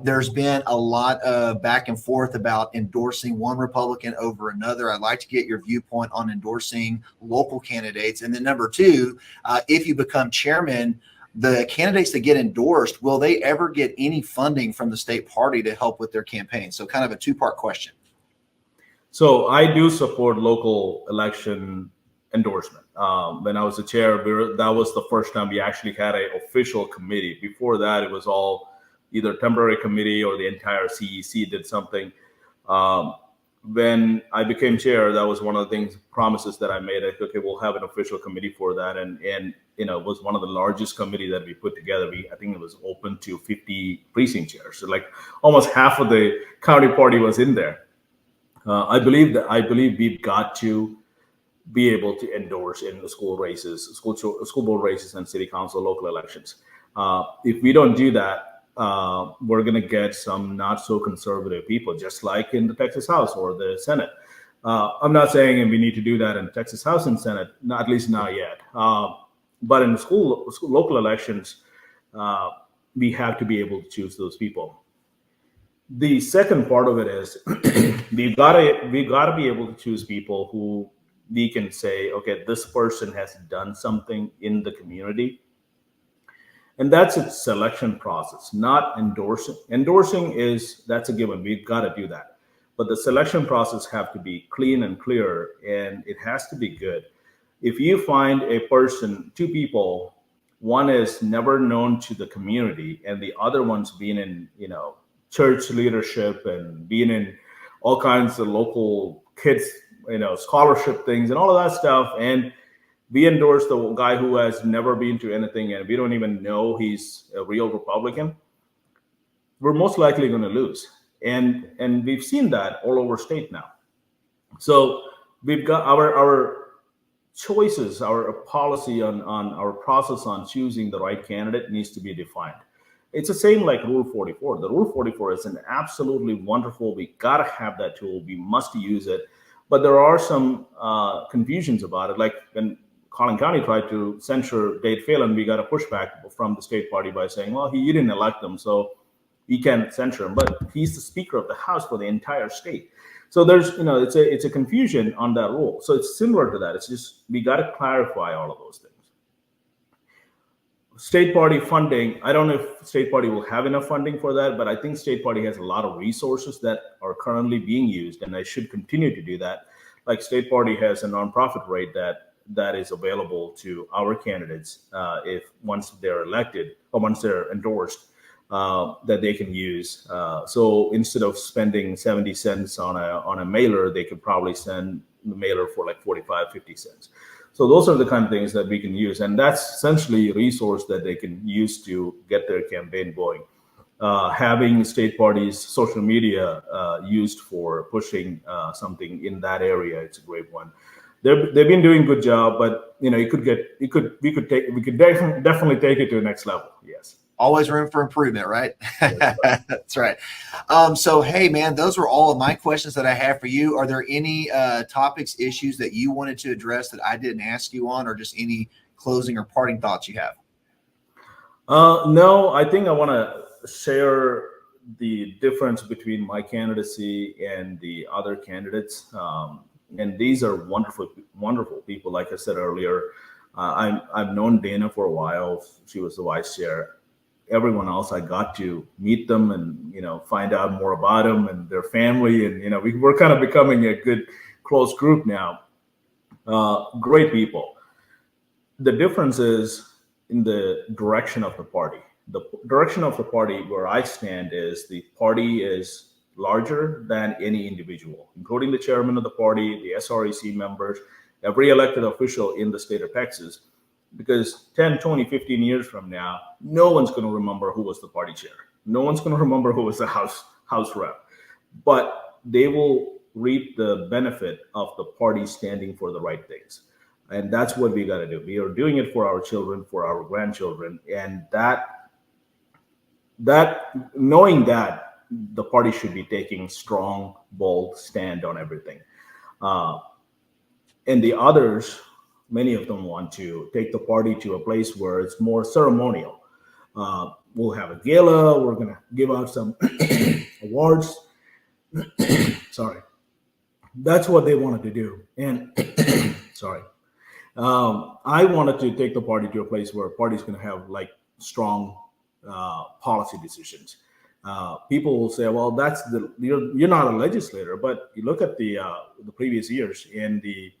There's been a lot of back and forth about endorsing one Republican over another. I'd like to get your viewpoint on endorsing local candidates. And then number 2, if you become chairman, the candidates that get endorsed, will they ever get any funding from the state party to help with their campaign? So kind of a 2-part question. So I do support local election endorsement. When I was the chair, that was the first time we actually had an official committee. Before that, it was all either temporary committee or the entire CEC did something. When I became chair, that was one of the promises that I made. Okay, we'll have an official committee for that. And it was one of the largest committee that we put together. I think it was open to 50 precinct chairs. So like almost half of the county party was in there. I believe we've got to be able to endorse in the school board races and city council local elections. If we don't do that, we're going to get some not so conservative people, just like in the Texas House or the Senate. I'm not saying we need to do that in Texas House and Senate, not, at least not yet. But in the local elections, we have to be able to choose those people. The second part of it is we gotta be able to choose people who we can say, okay, this person has done something in the community. And that's its selection process, not endorsing. Endorsing that's a given. We've got to do that. But the selection process have to be clean and clear, and it has to be good. If you find a person, two people, one is never known to the community, and the other one's been in, church leadership and being in all kinds of local kids, scholarship things and all of that stuff, and we endorse the guy who has never been to anything and we don't even know he's a real Republican, we're most likely going to lose. And we've seen that all over state now. So we've got our choices, our policy on our process on choosing the right candidate needs to be defined. It's the same like Rule 44. The Rule 44 is an absolutely wonderful. We got to have that tool. We must use it. But there are some confusions about it. Like when Collin County tried to censure Dade Phelan, we got a pushback from the state party by saying, well, you didn't elect him, so we can't censure him. But he's the Speaker of the House for the entire state. So there's, it's a confusion on that rule. So it's similar to that. It's just we got to clarify all of those things. State party funding, I don't know if state party will have enough funding for that, but I think state party has a lot of resources that are currently being used, and I should continue to do that. Like state party has a nonprofit rate that is available to our candidates if once they're elected or once they're endorsed, that they can use. So instead of spending 70 cents on a mailer, they could probably send the mailer for like 45, 50 cents. So those are the kind of things that we can use. And that's essentially a resource that they can use to get their campaign going. Having state parties' social media used for pushing something in that area, it's a great one. They've been doing a good job, but we could definitely take it to the next level. Yes. Always room for improvement, right? That's right. So, hey, man, those were all of my questions that I have for you. Are there any topics, issues that you wanted to address that I didn't ask you on, or just any closing or parting thoughts you have? No, I think I want to share the difference between my candidacy and the other candidates. And these are wonderful, wonderful people. Like I said earlier, I've known Dana for a while. She was the vice chair. Everyone else, I got to meet them and find out more about them and their family, and we're kind of becoming a good close group now. Great people. The difference is in the direction of the party. The direction of the party where I stand is the party is larger than any individual, including the chairman of the party, the SREC members, every elected official in the state of Texas. Because 10, 20, 15 years from now, no one's going to remember who was the party chair. No one's going to remember who was the house rep. But they will reap the benefit of the party standing for the right things. And that's what we got to do. We are doing it for our children, for our grandchildren. And that knowing that the party should be taking strong, bold stand on everything. And the others, many of them want to take the party to a place where it's more ceremonial. We'll have a gala. We're going to give out some awards. Sorry. That's what they wanted to do. And sorry. I wanted to take the party to a place where party's going to have like strong policy decisions. People will say, well, you're not a legislator, but you look at the previous years, and the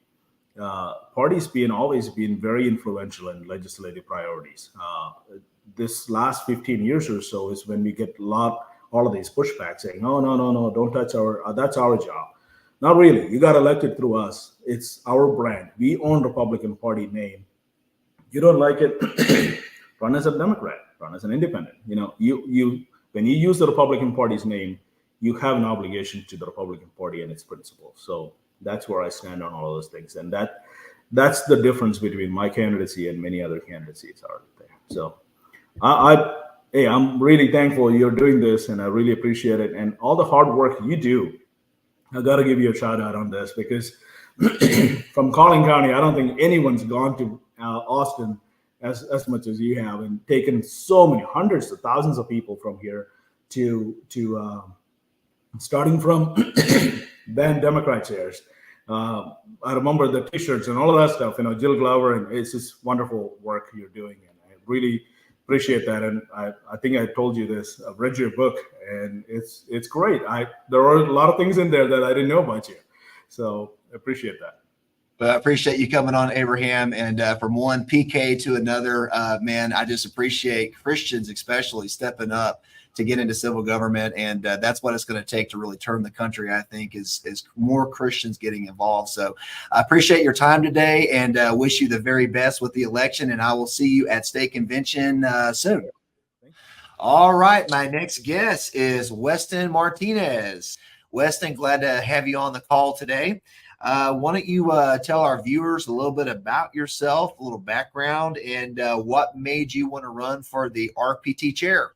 party's always been very influential in legislative priorities. This last 15 years or so is when we get all of these pushbacks saying, no, don't touch that's our job. Not really. You got elected through us. It's our brand. We own Republican Party name. You don't like it, run as a Democrat, run as an independent. When you use the Republican Party's name, you have an obligation to the Republican Party and its principles. So that's where I stand on all of those things. And that's the difference between my candidacy and many other candidacies are there. So I'm really thankful you're doing this, and I really appreciate it. And all the hard work you do I got to give you a shout out on this because from Collin County, I don't think anyone's gone to Austin as much as you have, and taken so many hundreds of thousands of people from here to starting from then Democrat chairs. I remember the T-shirts and all of that stuff. Jill Glover, and it's just wonderful work you're doing, and I really appreciate that. And I think I told you this. I've read your book, and it's great. There are a lot of things in there that I didn't know about you, so I appreciate that. Well, I appreciate you coming on, Abraham. And from one PK to another, man, I just appreciate Christians especially stepping up to get into civil government. And that's what it's going to take to really turn the country, I think, is more Christians getting involved. So I appreciate your time today, and wish you the very best with the election. And I will see you at state convention soon. All right. My next guest is Weston Martinez. Weston, glad to have you on the call today. Why don't you tell our viewers a little bit about yourself, a little background, and what made you want to run for the RPT chair?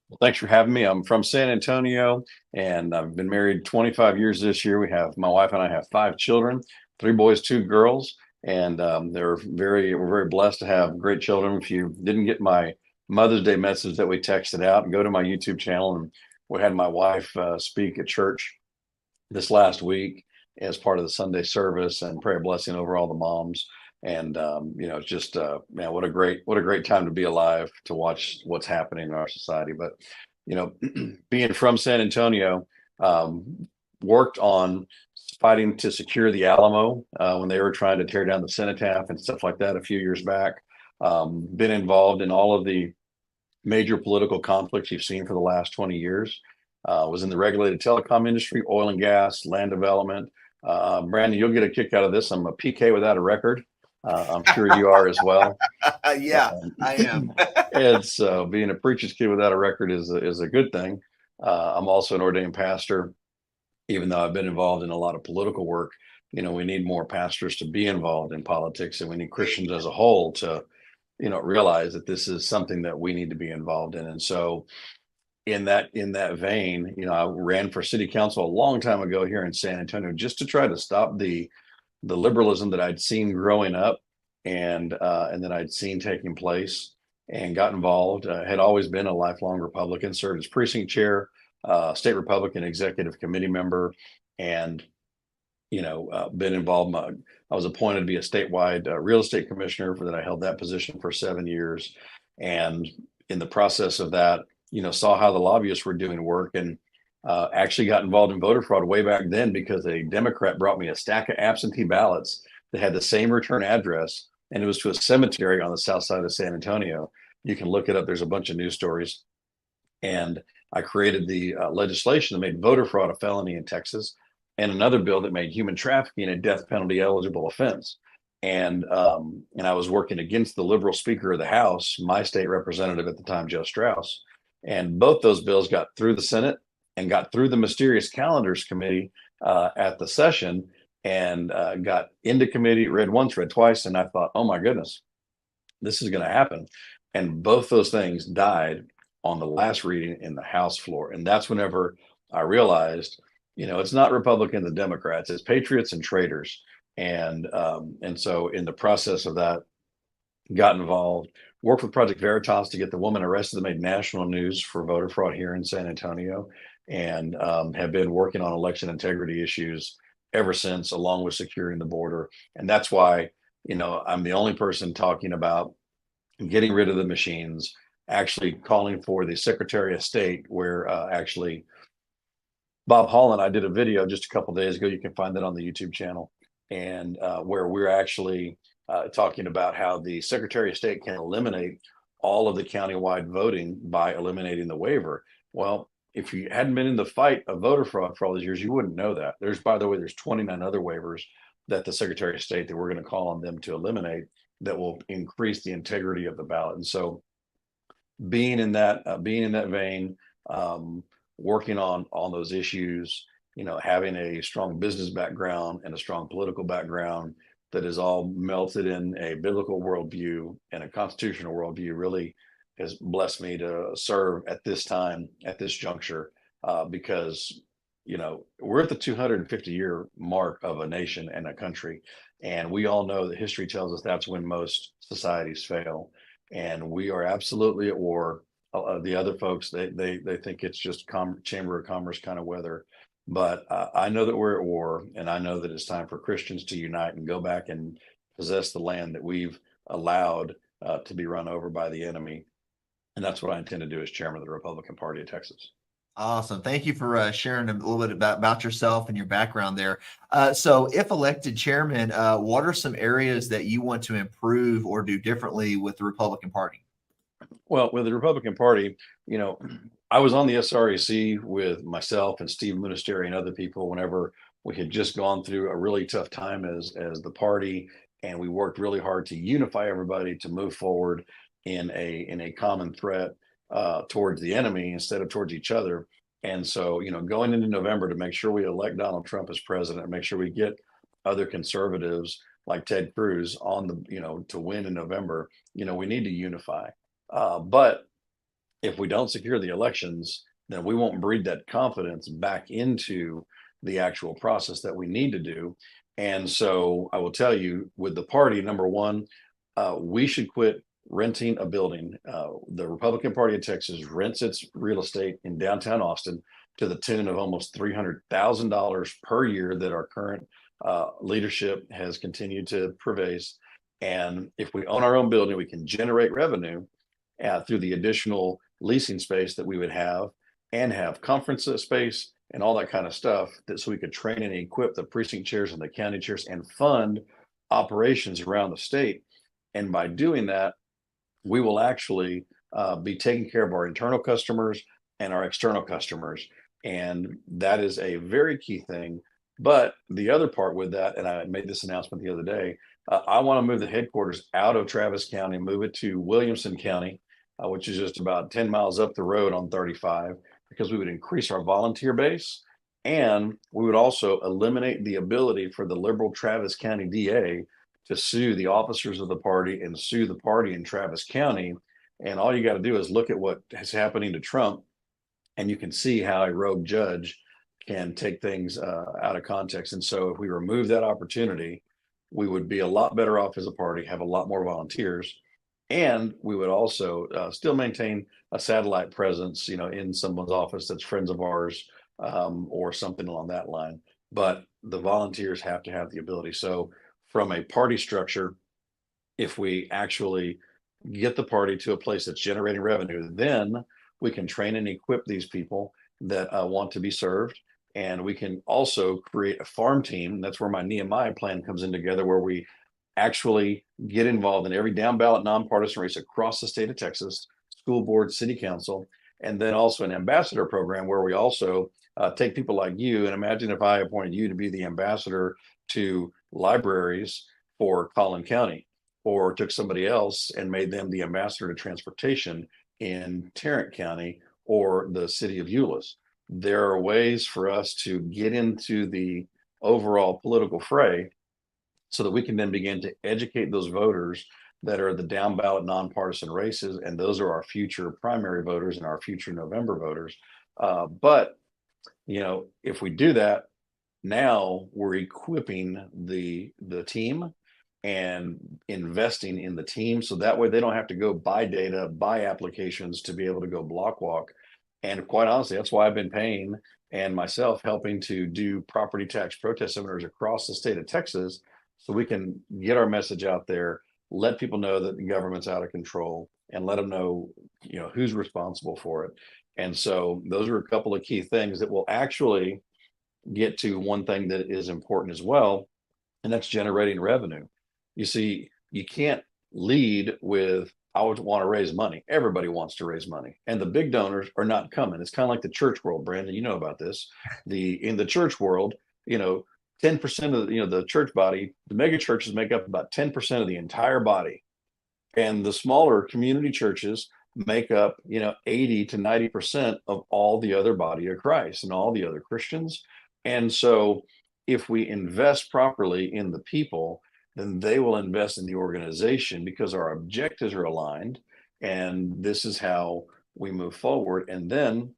Well, thanks for having me. I'm from San Antonio, and I've been married 25 years this year. My wife and I have 5 children, 3 boys, 2 girls, and we're very blessed to have great children. If you didn't get my Mother's Day message that we texted out, go to my YouTube channel. And we had my wife speak at church this last week as part of the Sunday service, and pray a blessing over all the moms. And it's just man, what a great time to be alive, to watch what's happening in our society. But being from San Antonio, worked on fighting to secure the Alamo when they were trying to tear down the cenotaph and stuff like that a few years back. Been involved in all of the major political conflicts you've seen for the last 20 years. Was in the regulated telecom industry, oil and gas, land development. Brandon, you'll get a kick out of this. I'm a PK without a record. I'm sure you are as well. Yeah, I am. It's being a preacher's kid without a record is a good thing. I'm also an ordained pastor, even though I've been involved in a lot of political work. We need more pastors to be involved in politics, and we need Christians as a whole to, realize that this is something that we need to be involved in. And so in that vein, I ran for city council a long time ago here in San Antonio, just to try to stop the liberalism that I'd seen growing up, and that I'd seen taking place, and got involved. Had always been a lifelong Republican, served as precinct chair, state Republican executive committee member, and been involved. I was appointed to be a statewide real estate commissioner that I held that position for 7 years, and in the process of that, saw how the lobbyists were doing work, and actually got involved in voter fraud way back then, because a Democrat brought me a stack of absentee ballots that had the same return address, and it was to a cemetery on the south side of San Antonio. You can look it up. There's a bunch of news stories. And I created the legislation that made voter fraud a felony in Texas, and another bill that made human trafficking a death penalty eligible offense. And I was working against the liberal Speaker of the House, my state representative at the time, Joe Strauss. And both those bills got through the Senate and got through the mysterious calendars committee at the session, and got into committee, read once, read twice. And I thought, oh my goodness, this is going to happen. And both those things died on the last reading in the House floor. And that's whenever I realized, it's not Republicans and Democrats, it's patriots and traitors. And so in the process of that, got involved, worked with Project Veritas to get the woman arrested that made national news for voter fraud here in San Antonio, and have been working on election integrity issues ever since, along with securing the border. And that's why, I'm the only person talking about getting rid of the machines, actually calling for the Secretary of State, where actually Bob Hall and I did a video just a couple of days ago. You can find that on the YouTube channel, and where we're actually talking about how the Secretary of State can eliminate all of the countywide voting by eliminating the waiver. Well, if you hadn't been in the fight of voter fraud for all these years, you wouldn't know that. By the way, there's 29 other waivers that the Secretary of State, that we're going to call on them to eliminate, that will increase the integrity of the ballot. And so being in that vein, working on those issues, having a strong business background and a strong political background that is all melted in a biblical worldview and a constitutional worldview, really has blessed me to serve at this time, at this juncture, because we're at the 250-year mark of a nation and a country. And we all know that history tells us that's when most societies fail. And we are absolutely at war. The other folks, they think it's just Chamber of Commerce kind of weather. But I know that we're at war, and I know that it's time for Christians to unite and go back and possess the land that we've allowed to be run over by the enemy. And that's what I intend to do as chairman of the Republican Party of Texas. Awesome. Thank you for sharing a little bit about yourself and your background there. So if elected chairman, what are some areas that you want to improve or do differently with the Republican Party? Well, with the Republican Party, I was on the SRAC with myself and Steve Munisteri and other people whenever we had just gone through a really tough time as the party, and we worked really hard to unify everybody to move forward in a common threat towards the enemy instead of towards each other. And so, going into November to make sure we elect Donald Trump as president, and make sure we get other conservatives like Ted Cruz on to win in November, we need to unify. But if we don't secure the elections, then we won't breed that confidence back into the actual process that we need to do. And so I will tell you, with the party, number one, we should quit renting a building. The Republican Party of Texas rents its real estate in downtown Austin to the tune of almost $300,000 per year that our current leadership has continued to pervase. And if we own our own building, we can generate revenue through the additional leasing space that we would have, and have conference space and all that kind of stuff, so we could train and equip the precinct chairs and the county chairs and fund operations around the state. And by doing that, we will actually be taking care of our internal customers and our external customers. And that is a very key thing. But the other part with that, and I made this announcement the other day, I want to move the headquarters out of Travis County, move it to Williamson County, which is just about 10 miles up the road on 35, because we would increase our volunteer base, and we would also eliminate the ability for the liberal Travis County DA to sue the officers of the party and sue the party in Travis County. And all you got to do is look at what is happening to Trump, and you can see how a rogue judge can take things out of context. And so if we remove that opportunity, we would be a lot better off as a party, have a lot more volunteers, and we would also still maintain a satellite presence, in someone's office that's friends of ours, or something along that line. But the volunteers have to have the ability. So from a party structure, if we actually get the party to a place that's generating revenue, then we can train and equip these people that want to be served. And we can also create a farm team. That's where my Nehemiah plan comes in together, where we actually get involved in every down ballot nonpartisan race across the state of Texas, school board, city council, and then also an ambassador program where we also take people like you. And imagine if I appointed you to be the ambassador to libraries for Collin County, or took somebody else and made them the ambassador to transportation in Tarrant County or the city of Euless. There are ways for us to get into the overall political fray so that we can then begin to educate those voters that are the down ballot nonpartisan races. And those are our future primary voters and our future November voters. But, if we do that, now we're equipping the team and investing in the team. So that way they don't have to go buy data, buy applications to be able to go block walk. And quite honestly, that's why I've been paying and myself helping to do property tax protest seminars across the state of Texas, so we can get our message out there, let people know that the government's out of control, and let them know, who's responsible for it. And so those are a couple of key things that will actually get to one thing that is important as well, and that's generating revenue. You see, you can't lead with, I would want to raise money. Everybody wants to raise money, and the big donors are not coming. It's kind of like the church world, Brandon. You know about this. In the church world, 10% of the church body, the mega churches make up about 10% of the entire body, and the smaller community churches make up 80 to 90% of all the other body of Christ and all the other Christians. And so if we invest properly in the people, then they will invest in the organization, because our objectives are aligned, and this is how we move forward. And then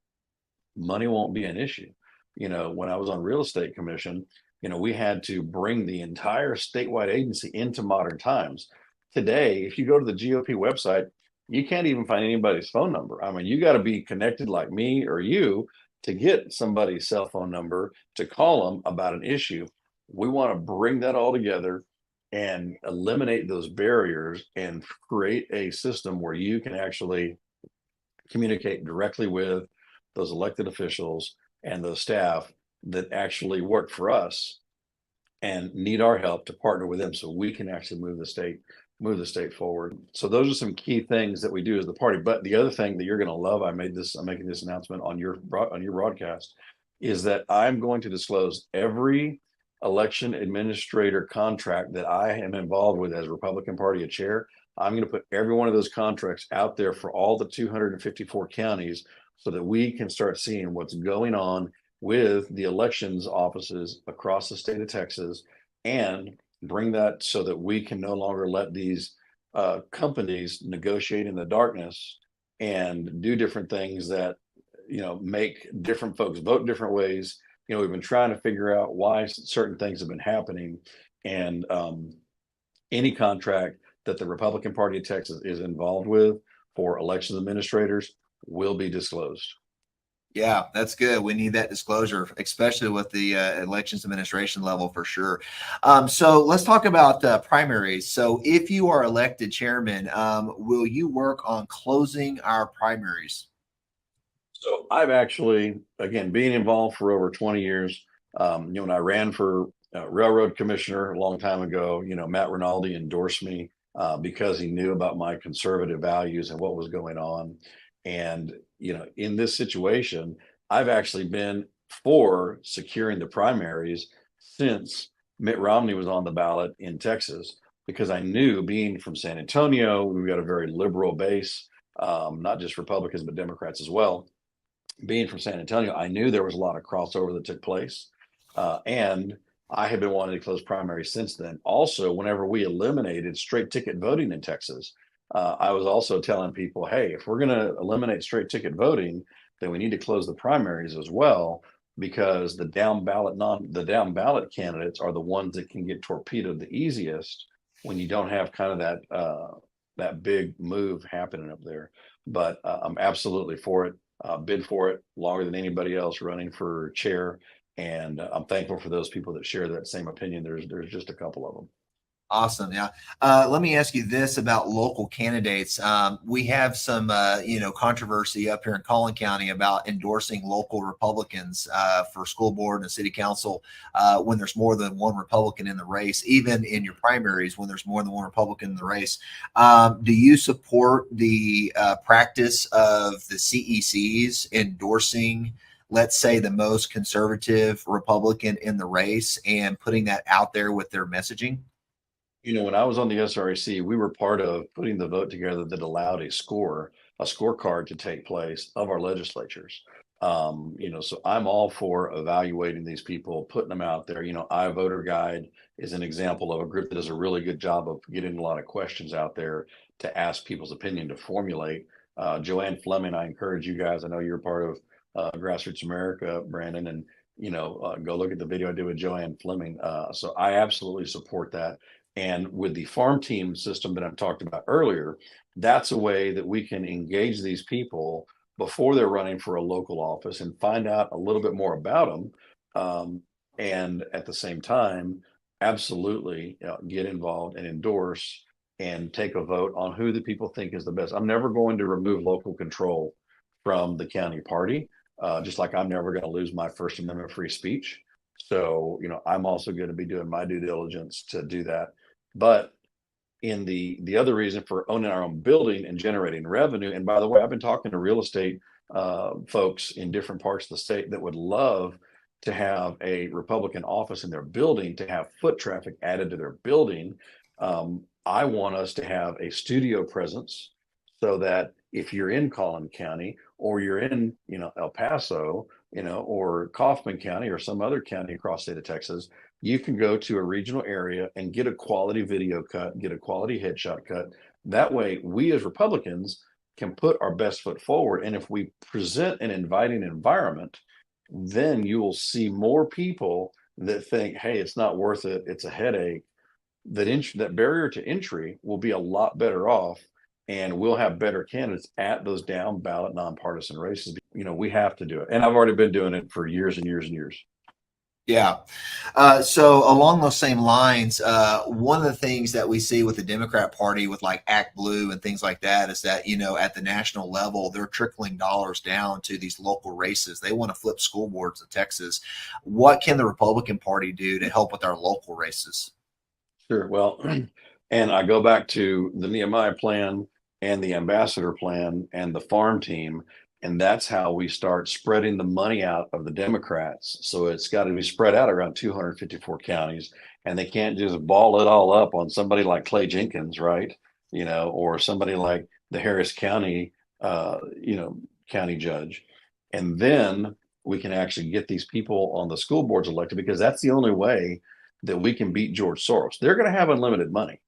money won't be an issue. when I was on real estate commission, we had to bring the entire statewide agency into modern times. Today, if you go to the GOP website, you can't even find anybody's phone number. I mean, you got to be connected like me or you to get somebody's cell phone number to call them about an issue. We want to bring that all together and eliminate those barriers and create a system where you can actually communicate directly with those elected officials and those staff that actually work for us and need our help to partner with them so we can actually move the state forward. So those are some key things that we do as the party. But the other thing that you're going to love, I'm making this announcement on your broadcast, is that I'm going to disclose every election administrator contract that I am involved with as Republican Party chair. I'm going to put every one of those contracts out there for all the 254 counties so that we can start seeing what's going on with the elections offices across the state of Texas, and bring that so that we can no longer let these companies negotiate in the darkness and do different things that make different folks vote different ways. We've been trying to figure out why certain things have been happening, and any contract that the Republican Party of Texas is involved with for elections administrators will be disclosed. Yeah, that's good. We need that disclosure, especially with the elections administration level, for sure. So let's talk about primaries. So if you are elected chairman, will you work on closing our primaries? So I've actually, again, being involved for over 20 years, when I ran for railroad commissioner a long time ago, Matt Rinaldi endorsed me because he knew about my conservative values and what was going on. And, in this situation, I've actually been for securing the primaries since Mitt Romney was on the ballot in Texas, because I knew, being from San Antonio, we've got a very liberal base, not just Republicans, but Democrats as well. Being from San Antonio, I knew there was a lot of crossover that took place. And I have been wanting to close primaries since then. Also, whenever we eliminated straight ticket voting in Texas, I was also telling people, hey, if we're going to eliminate straight ticket voting, then we need to close the primaries as well, because the down ballot candidates are the ones that can get torpedoed the easiest when you don't have kind of that big move happening up there. But I'm absolutely for it. Bid for it longer than anybody else running for chair, and I'm thankful for those people that share that same opinion. There's just a couple of them. Awesome. Yeah. Let me ask you this about local candidates. We have some, controversy up here in Collin County about endorsing local Republicans for school board and city council when there's more than one Republican in the race, even in your primaries when there's more than one Republican in the race. Do you support the practice of the CECs endorsing, let's say, the most conservative Republican in the race and putting that out there with their messaging? When I was on the SRAC, we were part of putting the vote together that allowed a scorecard to take place of our legislatures. So I'm all for evaluating these people, putting them out there. iVoter Guide is an example of a group that does a really good job of getting a lot of questions out there to ask people's opinion, to formulate. Joanne Fleming, I encourage you guys, I know you're part of Grassroots America, Brandon, and go look at the video I did with Joanne Fleming. So I absolutely support that. And with the farm team system that I've talked about earlier, that's a way that we can engage these people before they're running for a local office and find out a little bit more about them. And at the same time, absolutely get involved and endorse and take a vote on who the people think is the best. I'm never going to remove local control from the county party, just like I'm never going to lose my First Amendment free speech. So, I'm also going to be doing my due diligence to do that. But in the other reason for owning our own building and generating revenue, and by the way, I've been talking to real estate folks in different parts of the state that would love to have a Republican office in their building, to have foot traffic added to their building. I want us to have a studio presence so that if you're in Collin County or you're in, El Paso, or Kaufman County or some other county across the state of Texas, you can go to a regional area and get a quality video cut, get a quality headshot cut. That way, we as Republicans can put our best foot forward. And if we present an inviting environment then you will see more people that think, hey, it's not worth it, it's a headache. That barrier to entry will be a lot better off, and we'll have better candidates at those down ballot nonpartisan races. We have to do it. And I've already been doing it for years and years and years. Yeah. So along those same lines, one of the things that we see with the Democrat Party with like Act Blue and things like that is that, at the national level, they're trickling dollars down to these local races. They want to flip school boards in Texas. What can the Republican Party do to help with our local races? Sure. Well, and I go back to the Nehemiah plan and the ambassador plan and the farm team. And that's how we start spreading the money out of the Democrats. So it's got to be spread out around 254 counties. And they can't just ball it all up on somebody like Clay Jenkins, right? Or somebody like the Harris County, county judge. And then we can actually get these people on the school boards elected, because that's the only way that we can beat George Soros. They're going to have unlimited money,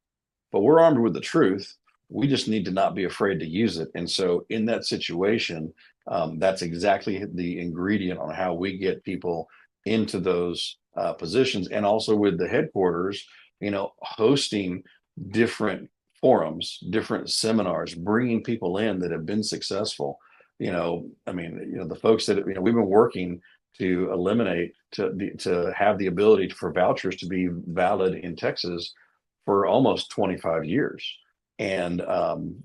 but we're armed with the truth. We just need to not be afraid to use it. And so in that situation, that's exactly the ingredient on how we get people into those positions. And also with the headquarters, hosting different forums, different seminars, bringing people in that have been successful. The folks that, we've been working to eliminate, to have the ability for vouchers to be valid in Texas for almost 25 years. And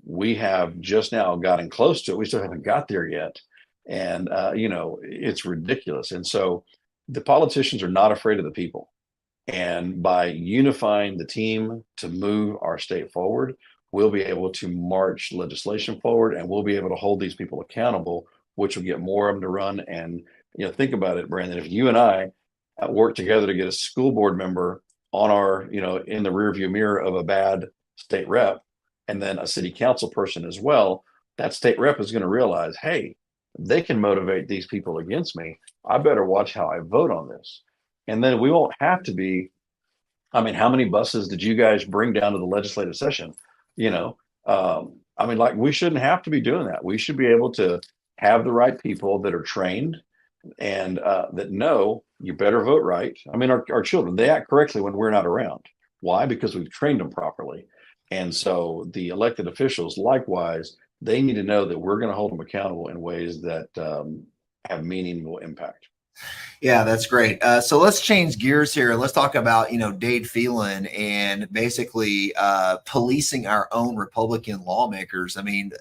we have just now gotten close to it. We still haven't got there yet. And, it's ridiculous. And so the politicians are not afraid of the people. And by unifying the team to move our state forward, we'll be able to march legislation forward, and we'll be able to hold these people accountable, which will get more of them to run. And, think about it, Brandon, if you and I work together to get a school board member on our, in the rearview mirror of a bad state rep, and then a city council person as well, that state rep is going to realize, hey, they can motivate these people against me. I better watch how I vote on this. And then we won't have to be, how many buses did you guys bring down to the legislative session? We shouldn't have to be doing that. We should be able to have the right people that are trained and that know you better vote right. Our children, they act correctly when we're not around. Why? Because we've trained them properly. And so the elected officials, likewise, they need to know that we're going to hold them accountable in ways that have meaningful impact. Yeah, that's great. So let's change gears here. Let's talk about, Dade Phelan and basically policing our own Republican lawmakers.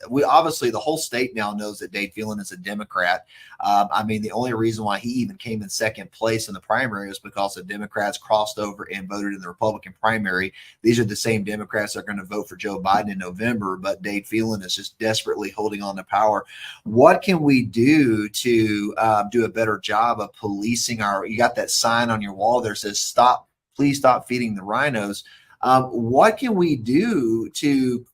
We obviously, the whole state now knows that Dade Phelan is a Democrat. The only reason why he even came in second place in the primary is because the Democrats crossed over and voted in the Republican primary. These are the same Democrats that are going to vote for Joe Biden in November, but Dade Phelan is just desperately holding on to power. What can we do to do a better job of policing you got that sign on your wall there that says please stop feeding the rhinos. What can we do to,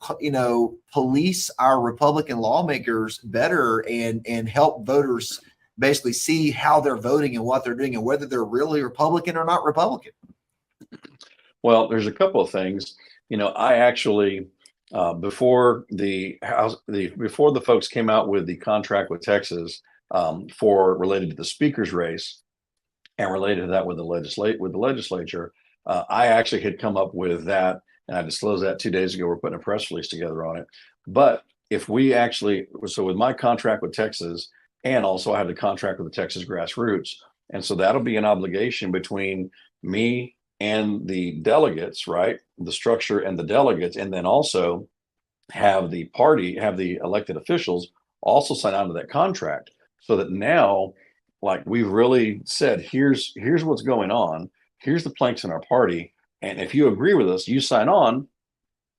police our Republican lawmakers better and help voters basically see how they're voting and what they're doing and whether they're really Republican or not Republican? Well, there's a couple of things. I actually, before the folks came out with the contract with Texas related to the speaker's race and related to that with the legislature, I actually had come up with that, and I disclosed that 2 days ago. We're putting a press release together on it. But if we actually, so with my contract with Texas, and also I have the contract with the Texas grassroots, and so that'll be an obligation between me and the delegates, right? The structure and the delegates, and then also have the elected officials also sign on to that contract, so that now, like, we've really said, here's what's going on. Here's the planks in our party. And if you agree with us, you sign on.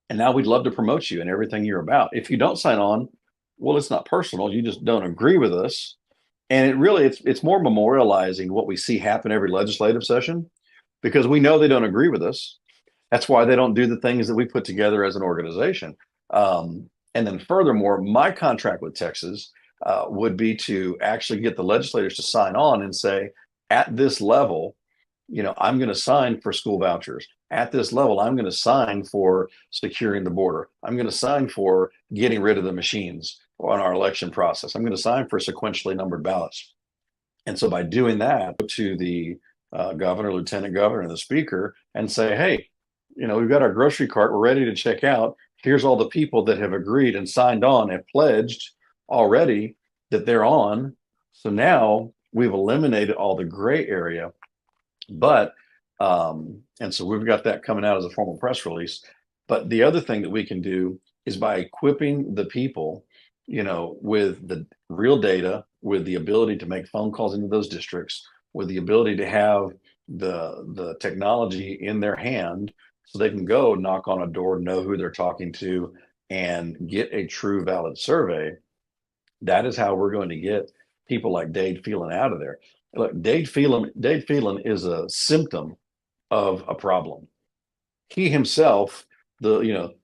And now we'd love to promote you and everything you're about. If you don't sign on, well, it's not personal. You just don't agree with us. And it's more memorializing what we see happen every legislative session, because we know they don't agree with us. That's why they don't do the things that we put together as an organization. And then furthermore, my contract with Texas would be to actually get the legislators to sign on and say, at this level, I'm going to sign for school vouchers. At this level, I'm going to sign for securing the border. I'm going to sign for getting rid of the machines on our election process. I'm going to sign for sequentially numbered ballots. And so by doing that, go to the governor, lieutenant governor, and the speaker and say, hey, we've got our grocery cart. We're ready to check out. Here's all the people that have agreed and signed on and pledged already that they're on. So now we've eliminated all the gray area. But, and so we've got that coming out as a formal press release. But the other thing that we can do is by equipping the people, with the real data, with the ability to make phone calls into those districts, with the ability to have the technology in their hand so they can go knock on a door, know who they're talking to, and get a true valid survey. That is how we're going to get people like Dade Phelan out of there. Look, Dade Phelan is a symptom of a problem. He himself, the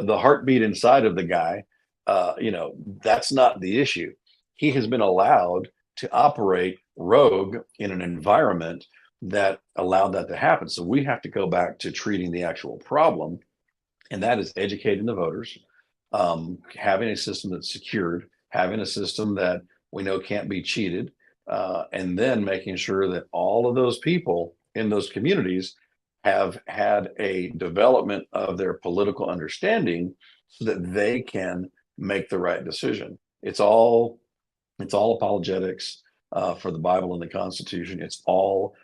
heartbeat inside of the guy, that's not the issue. He has been allowed to operate rogue in an environment that allowed that to happen. So we have to go back to treating the actual problem, and that is educating the voters, having a system that's secured, having a system that we know can't be cheated, and then making sure that all of those people in those communities have had a development of their political understanding so that they can make the right decision. It's all apologetics for the Bible and the Constitution. It's all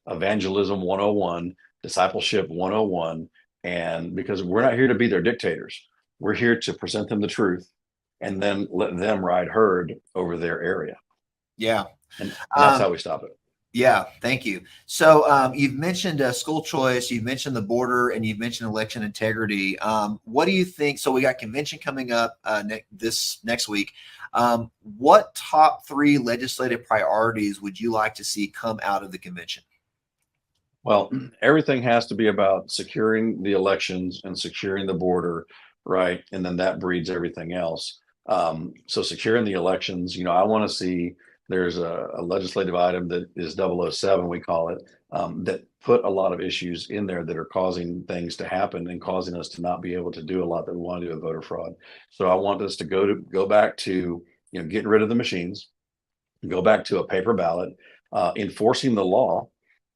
evangelism 101, discipleship 101. And because we're not here to be their dictators, we're here to present them the truth and then let them ride herd over their area. Yeah. And that's how we stop it. Yeah, thank you. So you've mentioned school choice, you've mentioned the border, and you've mentioned election integrity. What do you think? So we got convention coming up this next week. What top 3 legislative priorities would you like to see come out of the convention? Well, everything has to be about securing the elections and securing the border, right? And then that breeds everything else. So securing the elections, I want to see there's a legislative item that is 007, we call it, that put a lot of issues in there that are causing things to happen and causing us to not be able to do a lot that we want to do with voter fraud. So I want us to go back to getting rid of the machines, go back to a paper ballot, enforcing the law.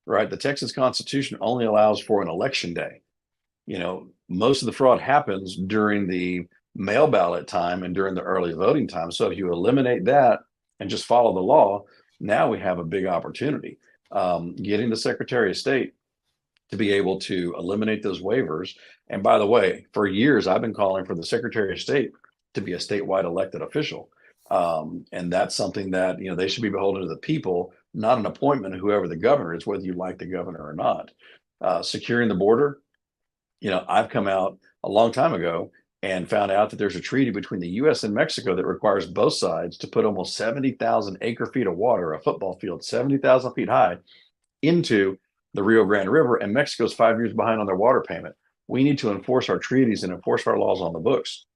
Right. The Texas Constitution only allows for an election day. Most of the fraud happens during the mail ballot time and during the early voting time. So if you eliminate that and just follow the law, now we have a big opportunity. Getting the Secretary of State to be able to eliminate those waivers. And by the way, for years, I've been calling for the Secretary of State to be a statewide elected official. And that's something that, they should be beholden to the people, not an appointment of whoever the governor is, whether you like the governor or not. Securing the border, I've come out a long time ago and found out that there's a treaty between the U.S. and Mexico that requires both sides to put almost 70,000 acre feet of water, a football field, 70,000 feet high, into the Rio Grande River, and Mexico's 5 years behind on their water payment. We need to enforce our treaties and enforce our laws on the books.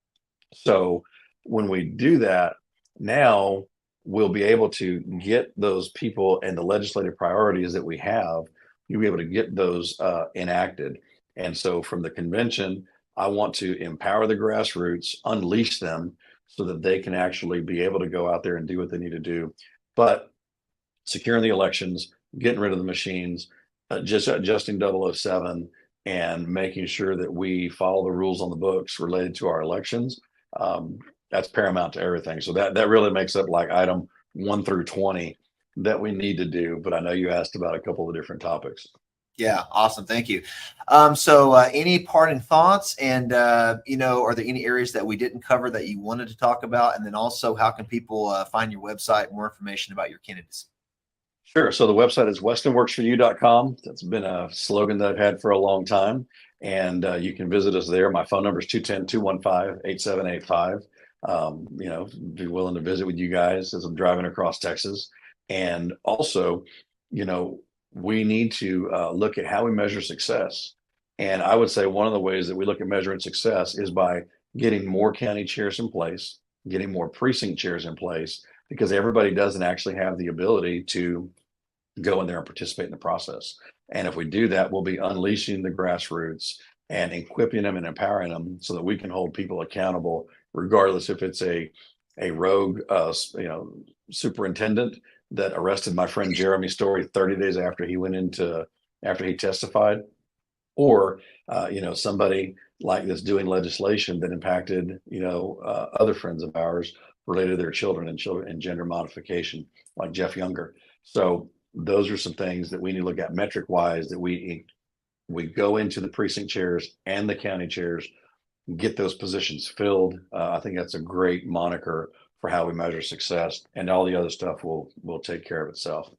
So when we do that, now we'll be able to get those people and the legislative priorities that we have, you'll be able to get those enacted. And so from the convention, I want to empower the grassroots, unleash them so that they can actually be able to go out there and do what they need to do. But securing the elections, getting rid of the machines, just adjusting 007, and making sure that we follow the rules on the books related to our elections. That's paramount to everything. So that really makes up like item 1 through 20 that we need to do. But I know you asked about a couple of different topics. Yeah, awesome. Thank you. So any parting thoughts, and are there any areas that we didn't cover that you wanted to talk about? And then also, how can people find your website, more information about your candidates? Sure. So the website is westonworksforyou.com. That's been a slogan that I've had for a long time. And you can visit us there. My phone number is 210-215-8785. Be willing to visit with you guys as I'm driving across Texas. And also, we need to look at how we measure success. And I would say one of the ways that we look at measuring success is by getting more county chairs in place, getting more precinct chairs in place, because everybody doesn't actually have the ability to go in there and participate in the process. And if we do that, we'll be unleashing the grassroots and equipping them and empowering them so that we can hold people accountable, regardless if it's a rogue, superintendent that arrested my friend Jeremy Story 30 days after he testified, or somebody like this doing legislation that impacted other friends of ours related to their children and gender modification, like Jeff Younger. So those are some things that we need to look at metric wise, that we go into the precinct chairs and the county chairs, get those positions filled. I think that's a great moniker for how we measure success, and all the other stuff will take care of itself.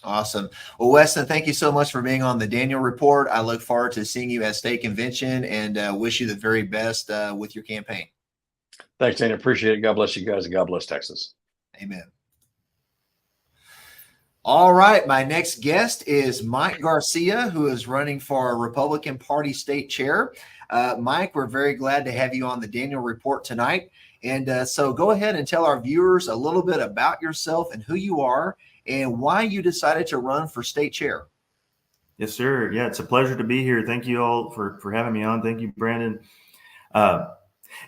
Awesome. Well, Weston, thank you so much for being on the Daniel Report. I look forward to seeing you at state convention, and wish you the very best with your campaign. Thanks, Dana. Appreciate it. God bless you guys, and God bless Texas. Amen. All right. My next guest is Mike Garcia, who is running for a Republican Party state chair. Mike, we're very glad to have you on the Daniel Report tonight. And so go ahead and tell our viewers a little bit about yourself and who you are and why you decided to run for state chair. Yes, sir. Yeah, it's a pleasure to be here. Thank you all for having me on. Thank you, Brandon. Well,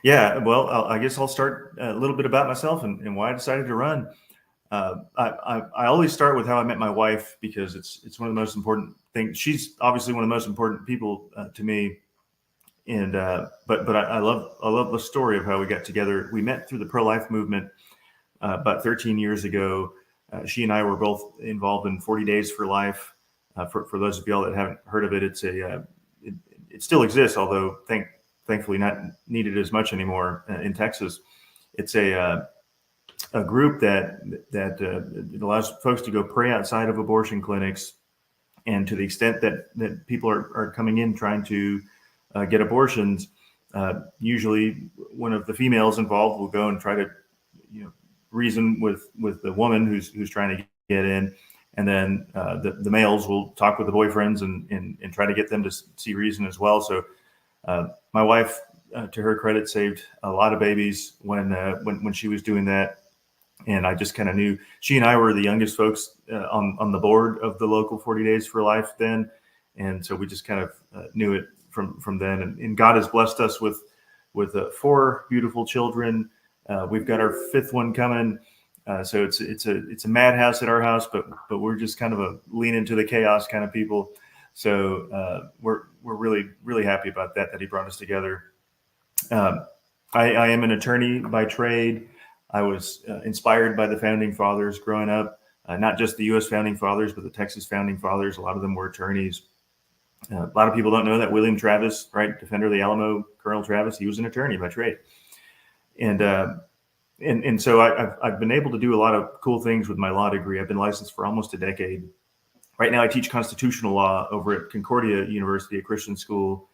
I guess I'll start a little bit about myself and why I decided to run. I always start with how I met my wife, because it's one of the most important things. She's obviously one of the most important people to me. And but I love the story of how we got together. We met through the pro-life movement about 13 years ago. She and I were both involved in 40 Days for Life. For those of y'all that haven't heard of it, it still exists, although thankfully not needed as much anymore in Texas. It's a group that allows folks to go pray outside of abortion clinics, and to the extent that people are coming in trying to get abortions, usually one of the females involved will go and try to reason with the woman who's trying to get in, and then the males will talk with the boyfriends and try to get them to see reason as well. So my wife, to her credit, saved a lot of babies when she was doing that. And I just kind of knew she and I were the youngest folks on the board of the local 40 Days for Life then. And so we just kind of knew it from then. And God has blessed us with 4 beautiful children. We've got our 5th one coming. So it's a madhouse at our house, but we're just kind of a lean into the chaos kind of people. So we're really, really happy about that he brought us together. I am an attorney by trade. I was inspired by the founding fathers growing up, not just the U.S. founding fathers, but the Texas founding fathers. A lot of them were attorneys. A lot of people don't know that William Travis, right, defender of the Alamo, Colonel Travis, he was an attorney by trade. And so I've been able to do a lot of cool things with my law degree. I've been licensed for almost a decade. Right now I teach constitutional law over at Concordia University, a Christian school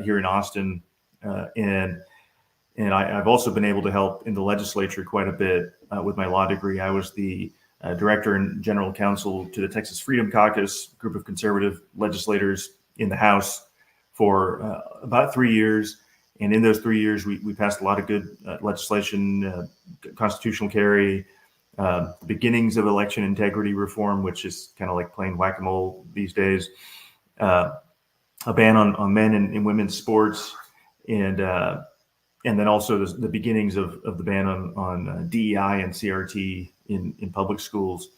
here in Austin. And I've also been able to help in the legislature quite a bit with my law degree. I was the director and general counsel to the Texas Freedom Caucus, group of conservative legislators in the House, for about 3 years. And in those 3 years, we passed a lot of good legislation, constitutional carry, the beginnings of election integrity reform, which is kind of like playing whack-a-mole these days, a ban on men and women's sports, and then also the beginnings of the ban on DEI and CRT in public schools.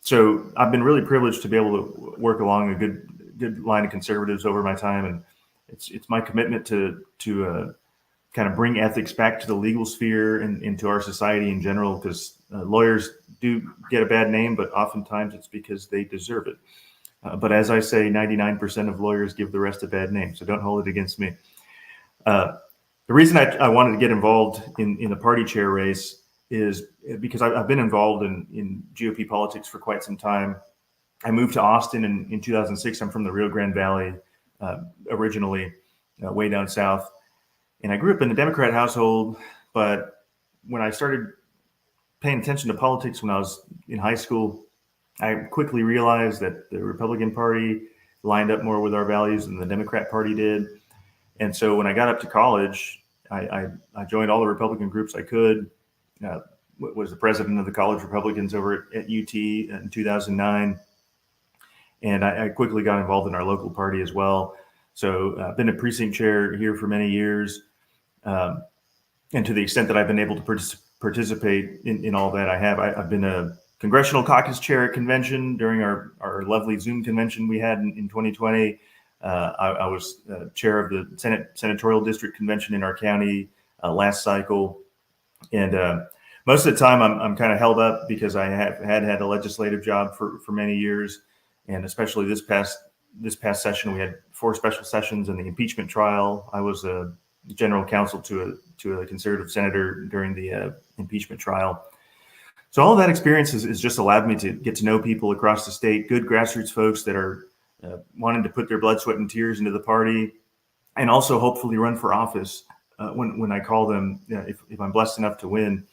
So I've been really privileged to be able to work along a good line of conservatives over my time, and it's my commitment to kind of bring ethics back to the legal sphere and into our society in general, because lawyers do get a bad name, but oftentimes it's because they deserve it. But as I say, 99% of lawyers give the rest a bad name, so don't hold it against me. The reason I wanted to get involved in the party chair race is because I've been involved in GOP politics for quite some time. I moved to Austin in 2006. I'm from the Rio Grande Valley originally, way down south. And I grew up in a Democrat household, but when I started paying attention to politics when I was in high school, I quickly realized that the Republican Party lined up more with our values than the Democrat Party did. And so when I got up to college, I joined all the Republican groups I could. Was the president of the College Republicans over at UT in 2009. And I quickly got involved in our local party as well. So I've been a precinct chair here for many years. And to the extent that I've been able to participate in all that. I've been a congressional caucus chair at convention during our lovely Zoom convention we had in 2020. I was chair of the senatorial district convention in our county last cycle. And most of the time I'm kind of held up because I had a legislative job for many years. And especially this past session, we had 4 special sessions in the impeachment trial. I was a general counsel to a conservative senator during the impeachment trial. So all of that experience has just allowed me to get to know people across the state, good grassroots folks that are wanting to put their blood, sweat, and tears into the party, and also hopefully run for office when I call them. If I'm blessed enough to win,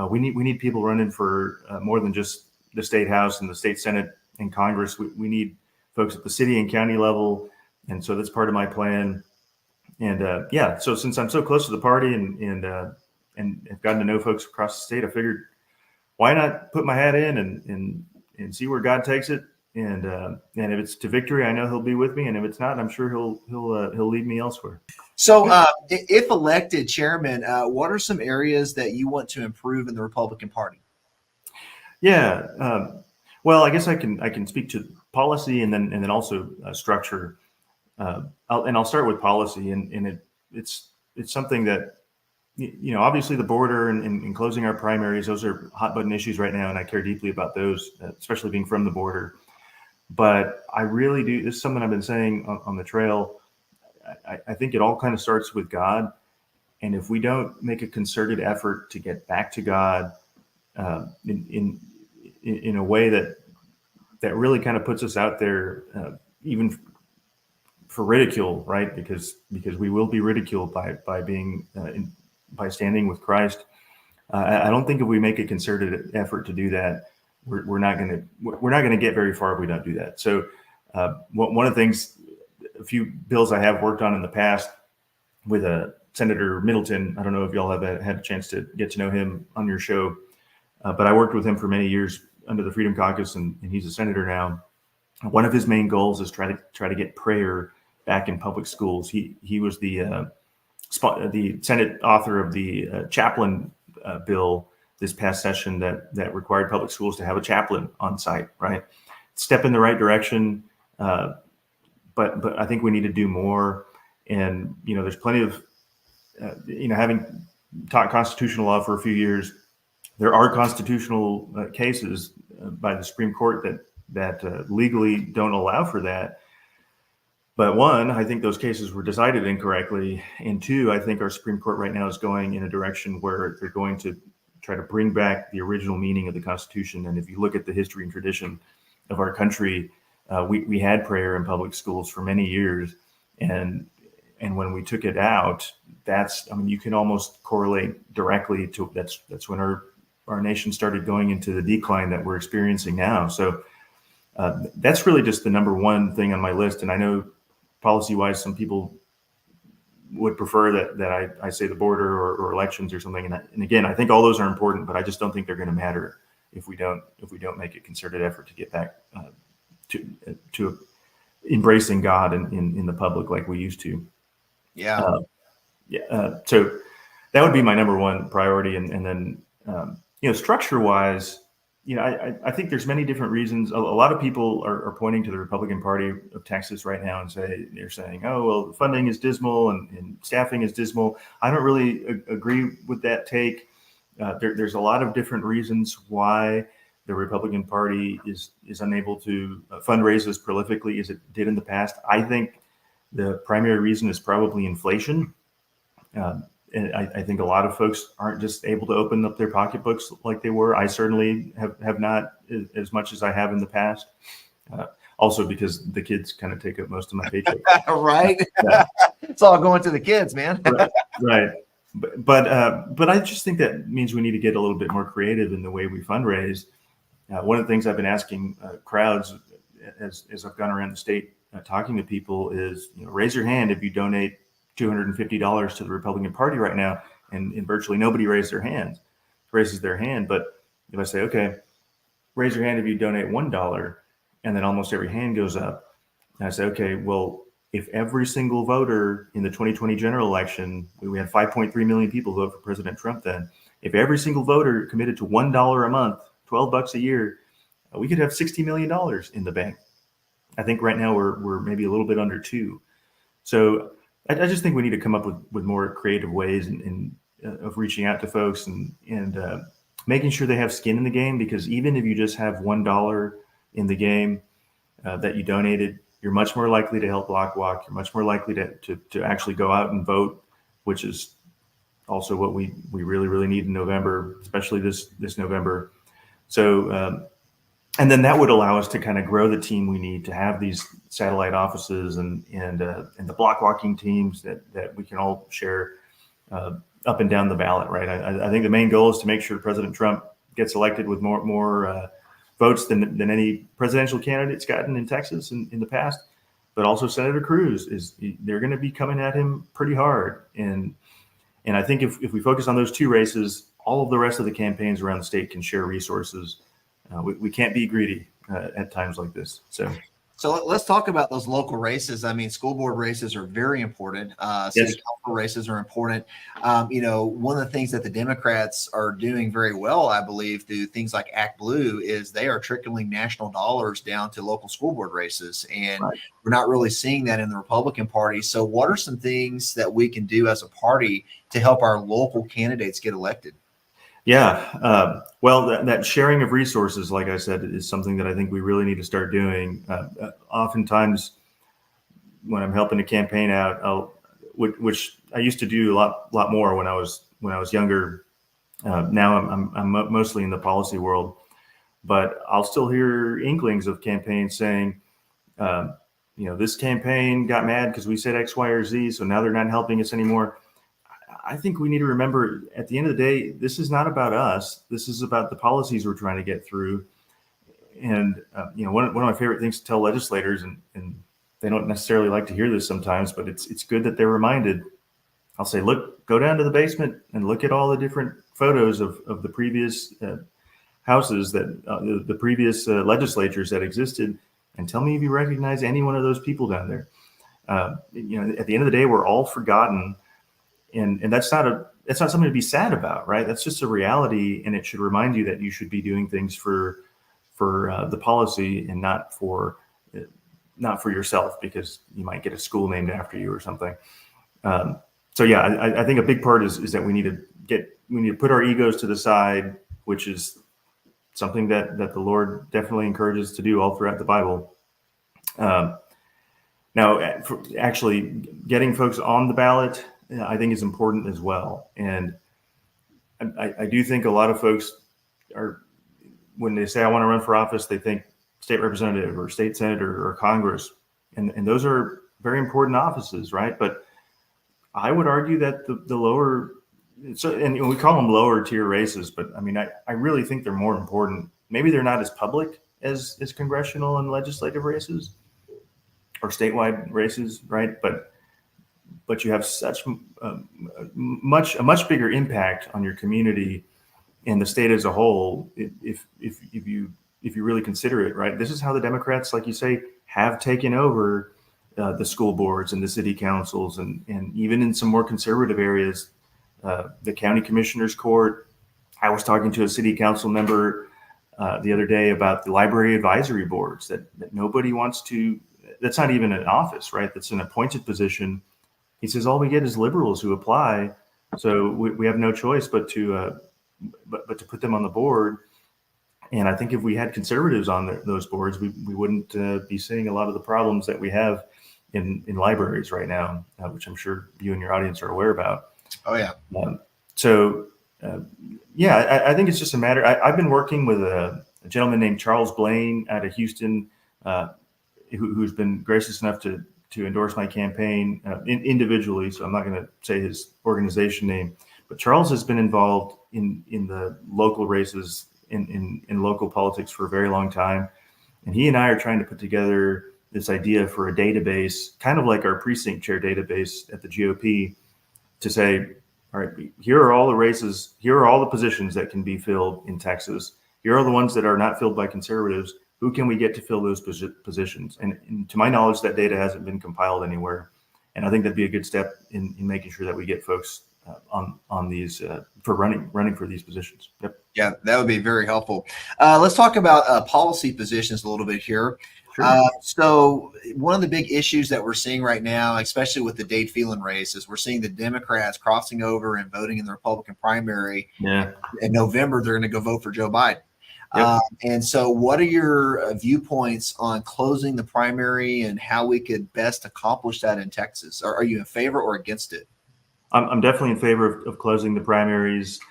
we need people running for more than just the state house and the state senate and Congress. We need folks at the city and county level, and so that's part of my plan. And so since I'm so close to the party and have gotten to know folks across the state, I figured why not put my hat in and see where God takes it. And if it's to victory, I know He'll be with me. And if it's not, I'm sure He'll lead me elsewhere. So, if elected chairman, what are some areas that you want to improve in the Republican Party? Yeah, well, I guess I can speak to policy and then also structure. I'll start with policy, and it's something that, obviously the border and closing our primaries, those are hot button issues right now, and I care deeply about those, especially being from the border. But I really do. This is something I've been saying on the trail. I think it all kind of starts with God, and if we don't make a concerted effort to get back to God in a way that really kind of puts us out there, even for ridicule, right? Because we will be ridiculed by being by standing with Christ. I don't think if we make a concerted effort to do that, we're not going to get very far if we don't do that. So one of the things, a few bills I have worked on in the past with Senator Middleton. I don't know if y'all have had a chance to get to know him on your show, but I worked with him for many years under the Freedom Caucus, and he's a senator now. One of his main goals is try to get prayer back in public schools. He was the Senate author of the chaplain bill this past session that required public schools to have a chaplain on site. Right, step in the right direction, but I think we need to do more. And there's plenty of having taught constitutional law for a few years, there are constitutional cases by the Supreme Court that legally don't allow for that. But one, I think those cases were decided incorrectly. And two, I think our Supreme Court right now is going in a direction where they're going to try to bring back the original meaning of the Constitution. And if you look at the history and tradition of our country, we had prayer in public schools for many years. And when we took it out, you can almost correlate directly to that's when our nation started going into the decline that we're experiencing now. So that's really just the number one thing on my list. And I know policy-wise, some people would prefer that I say the border or elections or something. And again, I think all those are important, but I just don't think they're going to matter if we don't make a concerted effort to get back to embracing God in the public like we used to. Yeah. So that would be my number one priority. And then structure-wise, I think there's many different reasons. A lot of people are pointing to the Republican Party of Texas right now and they're saying, oh, well, the funding is dismal and staffing is dismal. I don't really agree with that take. There's a lot of different reasons why the Republican Party is unable to fundraise as prolifically as it did in the past. I think the primary reason is probably inflation. And I think a lot of folks aren't just able to open up their pocketbooks like they were. I certainly have not as much as I have in the past. Also because the kids kind of take up most of my paycheck. Right. It's all going to the kids, man. Right. But I just think that means we need to get a little bit more creative in the way we fundraise. One of the things I've been asking crowds as I've gone around the state talking to people is, raise your hand if you donate $250 to the Republican Party right now, and virtually nobody raises their hand. But if I say, okay, raise your hand if you donate $1, and then almost every hand goes up. And I say, okay, well, if every single voter in the 2020 general election, we had 5.3 million people vote for President Trump then. if every single voter committed to $1 a month, $12 a year, we could have $60 million in the bank. I think right now we're maybe a little bit under 2. So I just think we need to come up with more creative ways of reaching out to folks and making sure they have skin in the game, because even if you just have $1 in the game that you donated, you're much more likely to help Block Walk. You're much more likely to actually go out and vote, which is also what we really, really need in November, especially this November. So, and then that would allow us to kind of grow the team we need to have these satellite offices and the block walking teams that we can all share up and down the ballot, right? I think the main goal is to make sure President Trump gets elected with more votes than any presidential candidate's gotten in Texas in the past. But also Senator Cruz they're going to be coming at him pretty hard. And I think if we focus on those 2 races, all of the rest of the campaigns around the state can share resources. We can't be greedy at times like this. So let's talk about those local races. I mean, school board races are very important. City council races are important. One of the things that the Democrats are doing very well, I believe, through things like Act Blue, is they are trickling national dollars down to local school board races. And we're not really seeing that in the Republican Party. So what are some things that we can do as a party to help our local candidates get elected? Yeah. Well, that sharing of resources, like I said, is something that I think we really need to start doing. Oftentimes when I'm helping a campaign out, which I used to do a lot more when I was younger. Now I'm mostly in the policy world, but I'll still hear inklings of campaigns saying, this campaign got mad because we said X, Y, or Z, so now they're not helping us anymore. I think we need to remember, at the end of the day, this is not about us. This is about the policies we're trying to get through. And one of my favorite things to tell legislators, and they don't necessarily like to hear this sometimes, but it's good that they're reminded. I'll say, look, go down to the basement and look at all the different photos of the previous houses the previous legislatures that existed, and tell me if you recognize any one of those people down there. At the end of the day, we're all forgotten. And that's not something to be sad about, right? That's just a reality, and it should remind you that you should be doing things for the policy and not for yourself, because you might get a school named after you or something. So yeah, I think a big part is that we need to put our egos to the side, which is something that the Lord definitely encourages to do all throughout the Bible. Now, for actually getting folks on the ballot, I think is important as well. And I do think a lot of folks when they say I want to run for office, they think state representative or state senator or Congress. And those are very important offices, right? But I would argue that the lower, and we call them lower tier races, but I mean, I really think they're more important. Maybe they're not as public as congressional and legislative races or statewide races, right? But you have such a much bigger impact on your community and the state as a whole if you really consider it, right? This is how the Democrats, like you say, have taken over the school boards and the city councils, and even in some more conservative areas, the county commissioner's court. I was talking to a city council member the other day about the library advisory boards that nobody wants to. That's not even an office, right? That's an appointed position. He says all we get is liberals who apply, so we have no choice but to put them on the board. And I think if we had conservatives on those boards, we wouldn't be seeing a lot of the problems that we have in libraries right now, which I'm sure you and your audience are aware about. Oh yeah. I think it's just a matter. I've been working with a gentleman named Charles Blaine out of Houston, who's been gracious enough to endorse my campaign individually. So I'm not going to say his organization name, but Charles has been involved in the local races in local politics for a very long time. And he and I are trying to put together this idea for a database, kind of like our precinct chair database at the GOP, to say, all right, here are all the races, here are all the positions that can be filled in Texas. Here are the ones that are not filled by conservatives. Who can we get to fill those positions? And to my knowledge, that data hasn't been compiled anywhere. And I think that'd be a good step in making sure that we get folks on these for running for these positions. Yep. Yeah, that would be very helpful. Let's talk about policy positions a little bit here. Sure. So one of the big issues that we're seeing right now, especially with the Dade Phelan race, is we're seeing the Democrats crossing over and voting in the Republican primary. Yeah. In November, they're going to go vote for Joe Biden. Yep. And so what are your viewpoints on closing the primary and how we could best accomplish that in Texas? Are you in favor or against it? I'm definitely in favor of closing the primaries.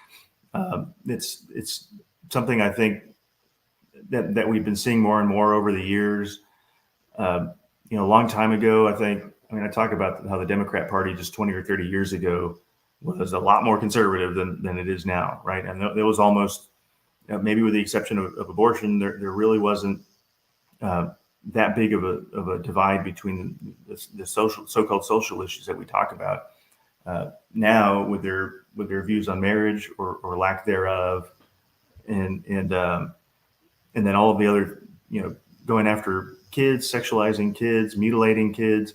It's something I think that we've been seeing more and more over the years. A long time ago, I talk about how the Democrat Party just 20 or 30 years ago was a lot more conservative than it is now, right? And there was almost, maybe with the exception of abortion, there really wasn't that big of a divide between the so-called social issues that we talk about. Now with their views on marriage or lack thereof, and then all of the other, going after kids, sexualizing kids, mutilating kids,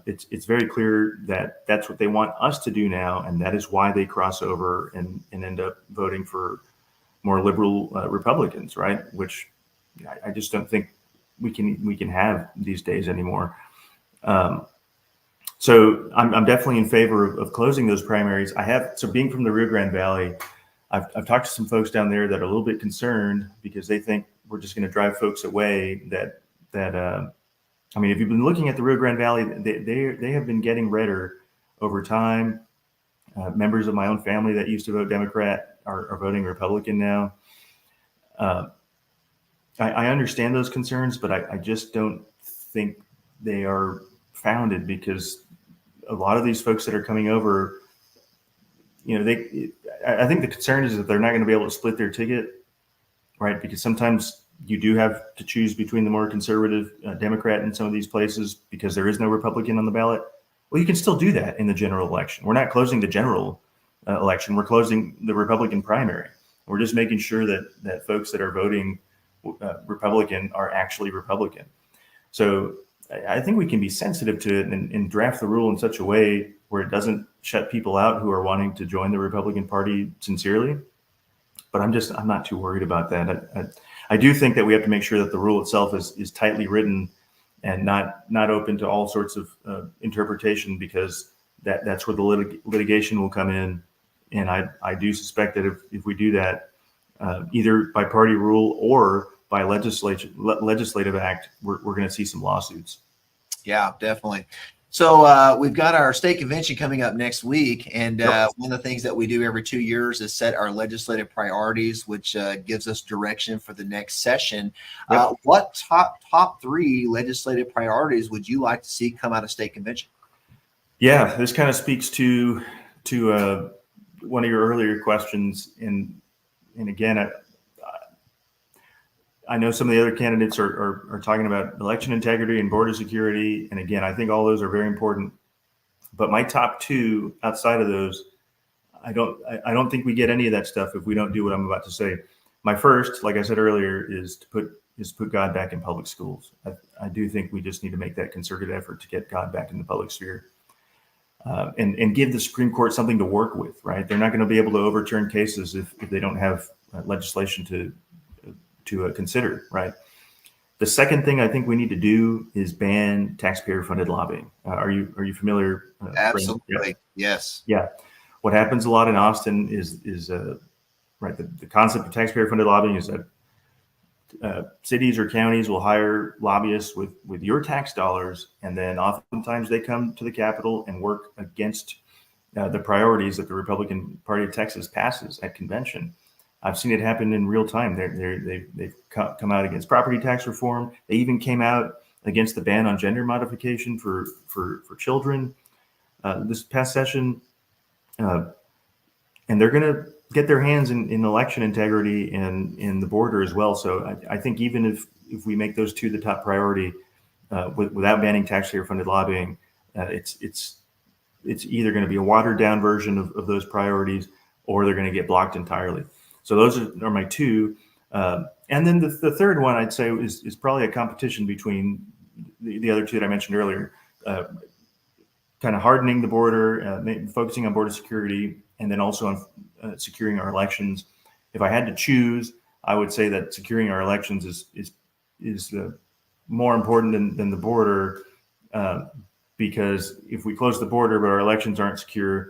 it's very clear that that's what they want us to do now, and that is why they cross over and end up voting for more liberal Republicans, right? Which I just don't think we can have these days anymore. So I'm definitely in favor of closing those primaries. Being from the Rio Grande Valley, I've talked to some folks down there that are a little bit concerned because they think we're just going to drive folks away. If you've been looking at the Rio Grande Valley, they have been getting redder over time. Members of my own family that used to vote Democrat are voting Republican now. I understand those concerns, but I just don't think they are founded, because a lot of these folks that are coming over, I think the concern is that they're not going to be able to split their ticket, right? Because sometimes you do have to choose between the more conservative Democrat in some of these places because there is no Republican on the ballot. Well, you can still do that in the general election. We're not closing the general election. We're closing the Republican primary. We're just making sure that folks that are voting Republican are actually Republican. So I think we can be sensitive to it and draft the rule in such a way where it doesn't shut people out who are wanting to join the Republican Party sincerely. But I'm not too worried about that. I do think that we have to make sure that the rule itself is tightly written and not open to all sorts of interpretation, because that's where the litigation will come in. And I do suspect that if we do that, either by party rule or by legislative act, we're going to see some lawsuits. Yeah, definitely. So we've got our state convention coming up next week, and one of the things that we do every 2 years is set our legislative priorities, which gives us direction for the next session. Yep. What top three legislative priorities would you like to see come out of state convention? Yeah, this kind of speaks to one of your earlier questions, and again, I know some of the other candidates are talking about election integrity and border security. And again, I think all those are very important. But my top two outside of those, I don't think we get any of that stuff if we don't do what I'm about to say. My first, like I said earlier, is to put God back in public schools. I do think we just need to make that concerted effort to get God back in the public sphere. And give the Supreme Court something to work with, right? They're not going to be able to overturn cases if they don't have legislation to consider, right? The second thing I think we need to do is ban taxpayer-funded lobbying. Are you familiar? Absolutely, yeah. Yes. Yeah, what happens a lot in Austin is right. The concept of taxpayer-funded lobbying is that cities or counties will hire lobbyists with your tax dollars, and then oftentimes they come to the Capitol and work against the priorities that the Republican Party of Texas passes at convention. I've seen it happen in real time. They've come out against property tax reform. They even came out against the ban on gender modification for children this past session. And they're going to get their hands in election integrity and in the border as well. So I think even if we make those two the top priority, without banning taxpayer-funded lobbying, it's either going to be a watered down version of those priorities, or they're going to get blocked entirely. So those are my two. And then the third one I'd say is probably a competition between the other two that I mentioned earlier. kind of hardening the border, focusing on border security, and then also on securing our elections. If I had to choose, I would say that securing our elections is more important than the border, because if we close the border but our elections aren't secure,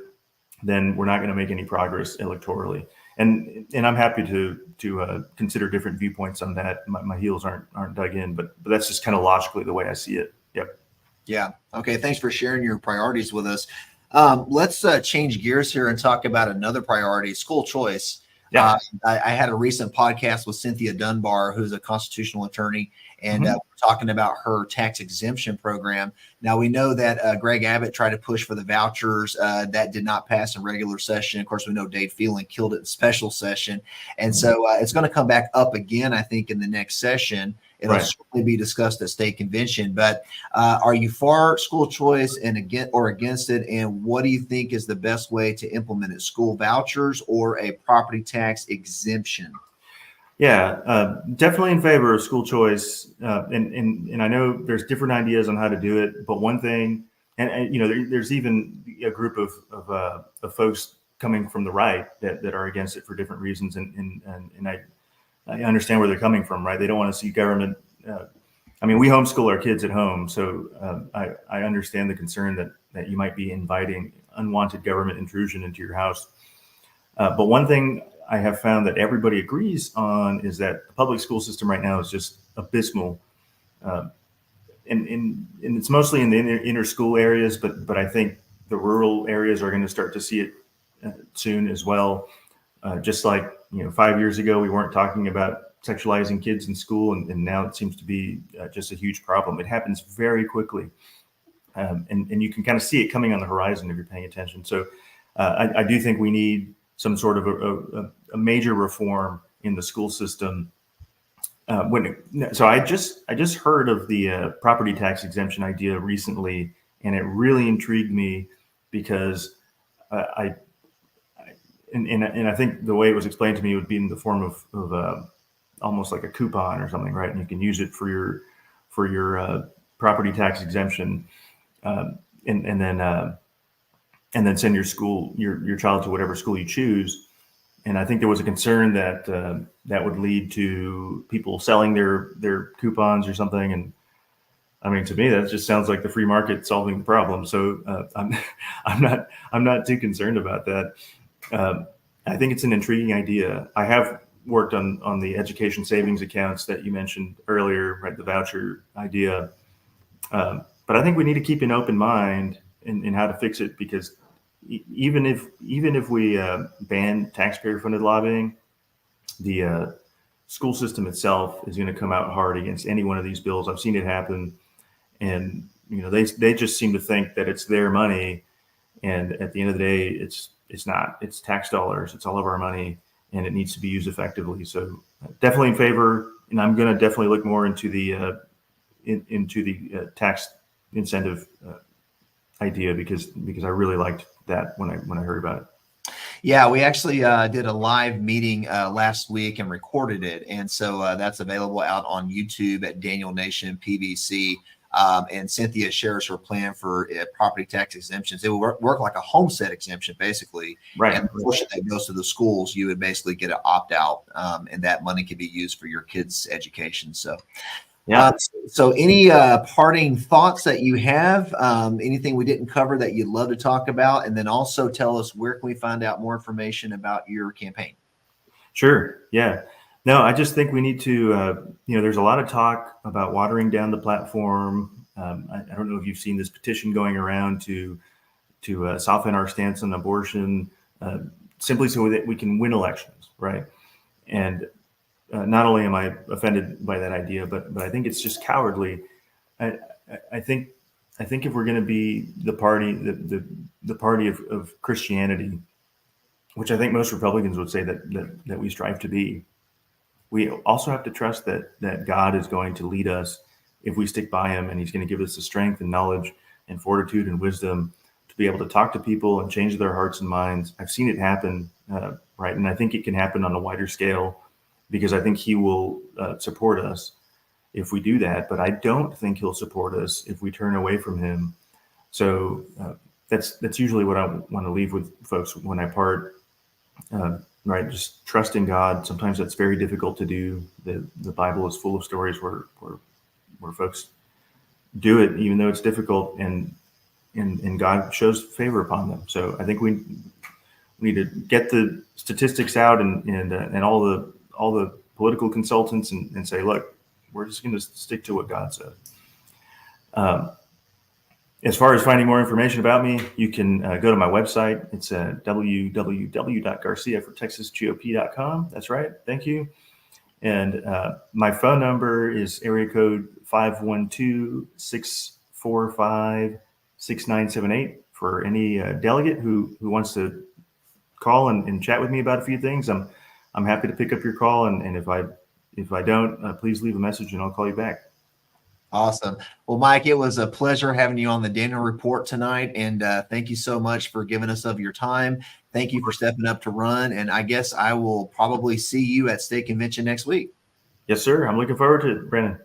then we're not going to make any progress electorally. And I'm happy to consider different viewpoints on that. My heels aren't dug in, but that's just kind of logically the way I see it. Yep. Yeah. Okay. Thanks for sharing your priorities with us. Let's change gears here and talk about another priority, school choice. Yeah. I had a recent podcast with Cynthia Dunbar, who's a constitutional attorney, and we're talking about her tax exemption program. Now, we know that Greg Abbott tried to push for the vouchers. That did not pass in regular session. Of course, we know Dave Phelan killed it in special session. And so it's going to come back up again, I think, in the next session. It'll certainly be discussed at state convention. But are you for school choice and against it? And what do you think is the best way to implement it? School vouchers or a property tax exemption? Yeah, definitely in favor of school choice. And I know there's different ideas on how to do it. But one thing, and there's even a group of folks coming from the right that are against it for different reasons. And I understand where they're coming from, right? They don't want to see government. We homeschool our kids at home, so I understand the concern that you might be inviting unwanted government intrusion into your house. But one thing I have found that everybody agrees on is that the public school system right now is just abysmal, and it's mostly in the inner school areas, but I think the rural areas are going to start to see it soon as well. Just like 5 years ago, we weren't talking about sexualizing kids in school, and now it seems to be just a huge problem. It happens very quickly, and you can kind of see it coming on the horizon if you're paying attention. So I do think we need some sort of a major reform in the school system. So I just heard of the property tax exemption idea recently, and it really intrigued me because I think the way it was explained to me would be in the form of almost like a coupon or something, right? And you can use it for your property tax exemption, and then send your child to whatever school you choose. And I think there was a concern that that would lead to people selling their coupons or something. And to me, that just sounds like the free market solving the problem. So I'm not too concerned about that. I think it's an intriguing idea. I have worked on the education savings accounts that you mentioned earlier, right? The voucher idea. But I think we need to keep an open mind in how to fix it, because even if we ban taxpayer funded lobbying, the school system itself is going to come out hard against any one of these bills. I've seen it happen, and they just seem to think that it's their money, and at the end of the day, it's not. It's tax dollars. It's all of our money, and it needs to be used effectively. So definitely in favor, and I'm going to definitely look more into the tax incentive idea because I really liked that when I heard about it. Yeah, we actually did a live meeting last week and recorded it, and so that's available out on YouTube at Daniel Nation PVC. And Cynthia shares her plan for property tax exemptions. It will work like a homestead exemption, basically. Right. And the portion that goes to the schools, you would basically get an opt out, and that money could be used for your kids' education. So, yeah. So any parting thoughts that you have? Anything we didn't cover that you'd love to talk about? And then also tell us, where can we find out more information about your campaign? Sure. Yeah. No, I just think we need to, there's a lot of talk about watering down the platform. I don't know if you've seen this petition going around to soften our stance on abortion, simply so that we can win elections, right? And not only am I offended by that idea, but I think it's just cowardly. I think if we're going to be the party, the party of Christianity, which I think most Republicans would say that we strive to be, we also have to trust that God is going to lead us if we stick by him, and he's going to give us the strength and knowledge and fortitude and wisdom to be able to talk to people and change their hearts and minds. I've seen it happen, right? And I think it can happen on a wider scale, because I think he will support us if we do that. But I don't think he'll support us if we turn away from him. So that's usually what I want to leave with folks when I part. Right, just trusting God. Sometimes that's very difficult to do. The Bible is full of stories where folks do it, even though it's difficult, and God shows favor upon them. So I think we need to get the statistics out and all the political consultants and say, look, we're just going to stick to what God said. As far as finding more information about me, you can go to my website. It's www.garciafortexasgop.com. That's right. Thank you. And my phone number is area code 512-645-6978 for any delegate who wants to call and chat with me about a few things. I'm happy to pick up your call. And if I don't, please leave a message and I'll call you back. Awesome. Well, Mike, it was a pleasure having you on the Daniel Report tonight. And thank you so much for giving us of your time. Thank you for stepping up to run. And I guess I will probably see you at state convention next week. Yes, sir. I'm looking forward to it, Brandon.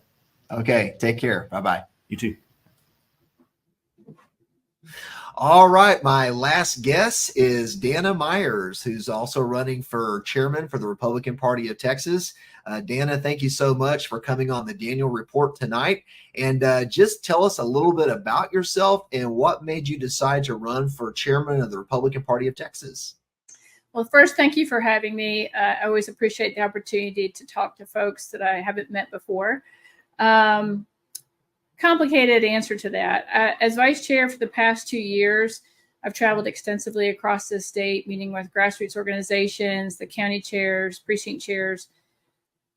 Okay. Take care. Bye-bye. You too. All right. My last guest is Dana Myers, who's also running for chairman for the Republican Party of Texas. Dana, thank you so much for coming on the Daniel Report tonight. And just tell us a little bit about yourself and what made you decide to run for chairman of the Republican Party of Texas. Well, first, thank you for having me. I always appreciate the opportunity to talk to folks that I haven't met before. Complicated answer to that. As vice chair for the past 2 years, I've traveled extensively across the state, meeting with grassroots organizations, the county chairs, precinct chairs,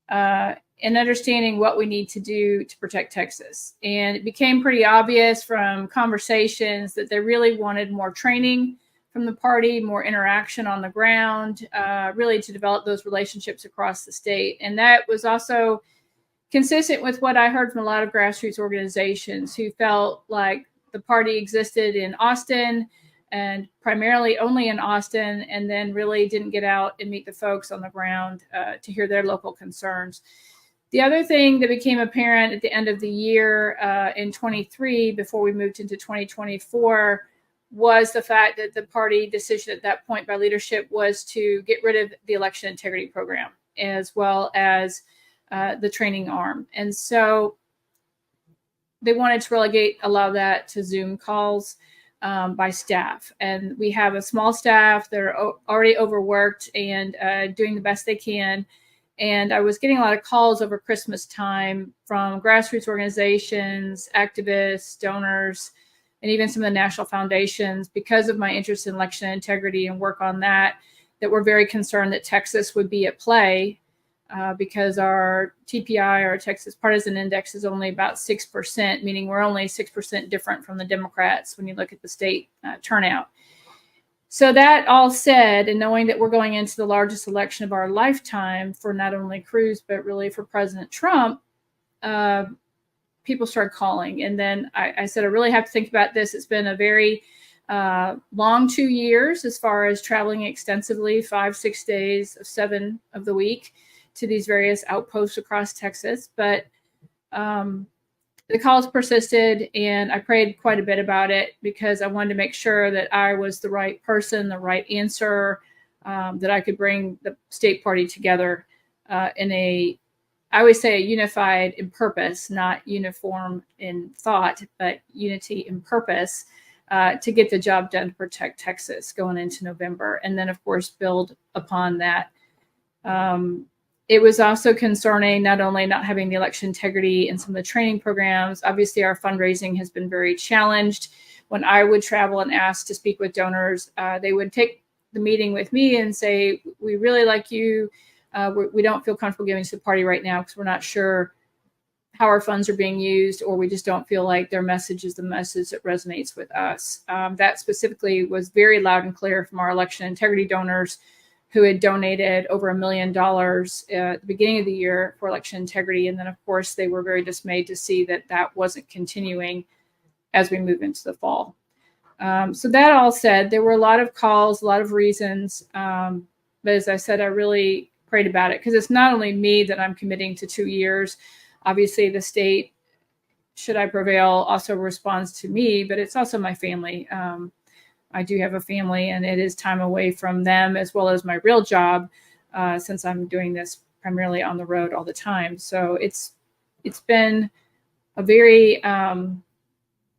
and understanding what we need to do to protect Texas. And it became pretty obvious from conversations that they really wanted more training from the party, more interaction on the ground, really to develop those relationships across the state. And that was also consistent with what I heard from a lot of grassroots organizations who felt like the party existed in Austin and primarily only in Austin, and then really didn't get out and meet the folks on the ground to hear their local concerns. The other thing that became apparent at the end of the year in 23, before we moved into 2024, was the fact that the party decision at that point by leadership was to get rid of the election integrity program, as well as the training arm. And so they wanted to relegate a lot of that to Zoom calls by staff. And we have a small staff that are already overworked and doing the best they can. And I was getting a lot of calls over Christmas time from grassroots organizations, activists, donors, and even some of the national foundations, because of my interest in election integrity and work on that were very concerned that Texas would be at play because our TPI, our Texas Partisan Index, is only about 6%, meaning we're only 6% different from the Democrats when you look at the state turnout. So that all said, and knowing that we're going into the largest election of our lifetime for not only Cruz, but really for President Trump, people started calling. And then I said, I really have to think about this. It's been a very long 2 years as far as traveling extensively, 5-6 days of 7 of the week to these various outposts across Texas. But the calls persisted, and I prayed quite a bit about it because I wanted to make sure that I was the right person, the right answer, that I could bring the state party together in a, I always say, unified in purpose, not uniform in thought, but unity in purpose, to get the job done to protect Texas going into November. And then, of course, build upon that. It was also concerning not only not having the election integrity in some of the training programs. Obviously, our fundraising has been very challenged. When I would travel and ask to speak with donors, they would take the meeting with me and say, we really like you. We don't feel comfortable giving to the party right now because we're not sure how our funds are being used, or we just don't feel like their message is the message that resonates with us. That specifically was very loud and clear from our election integrity donors who had donated over $1 million at the beginning of the year for election integrity. And then, of course, they were very dismayed to see that that wasn't continuing as we move into the fall. So that all said, there were a lot of calls, a lot of reasons. But as I said, I really prayed about it because it's not only me that I'm committing to 2 years. Obviously, the state should I prevail, also responds to me, but it's also my family. I do have a family, and it is time away from them as well as my real job, since I'm doing this primarily on the road all the time. So it's been a very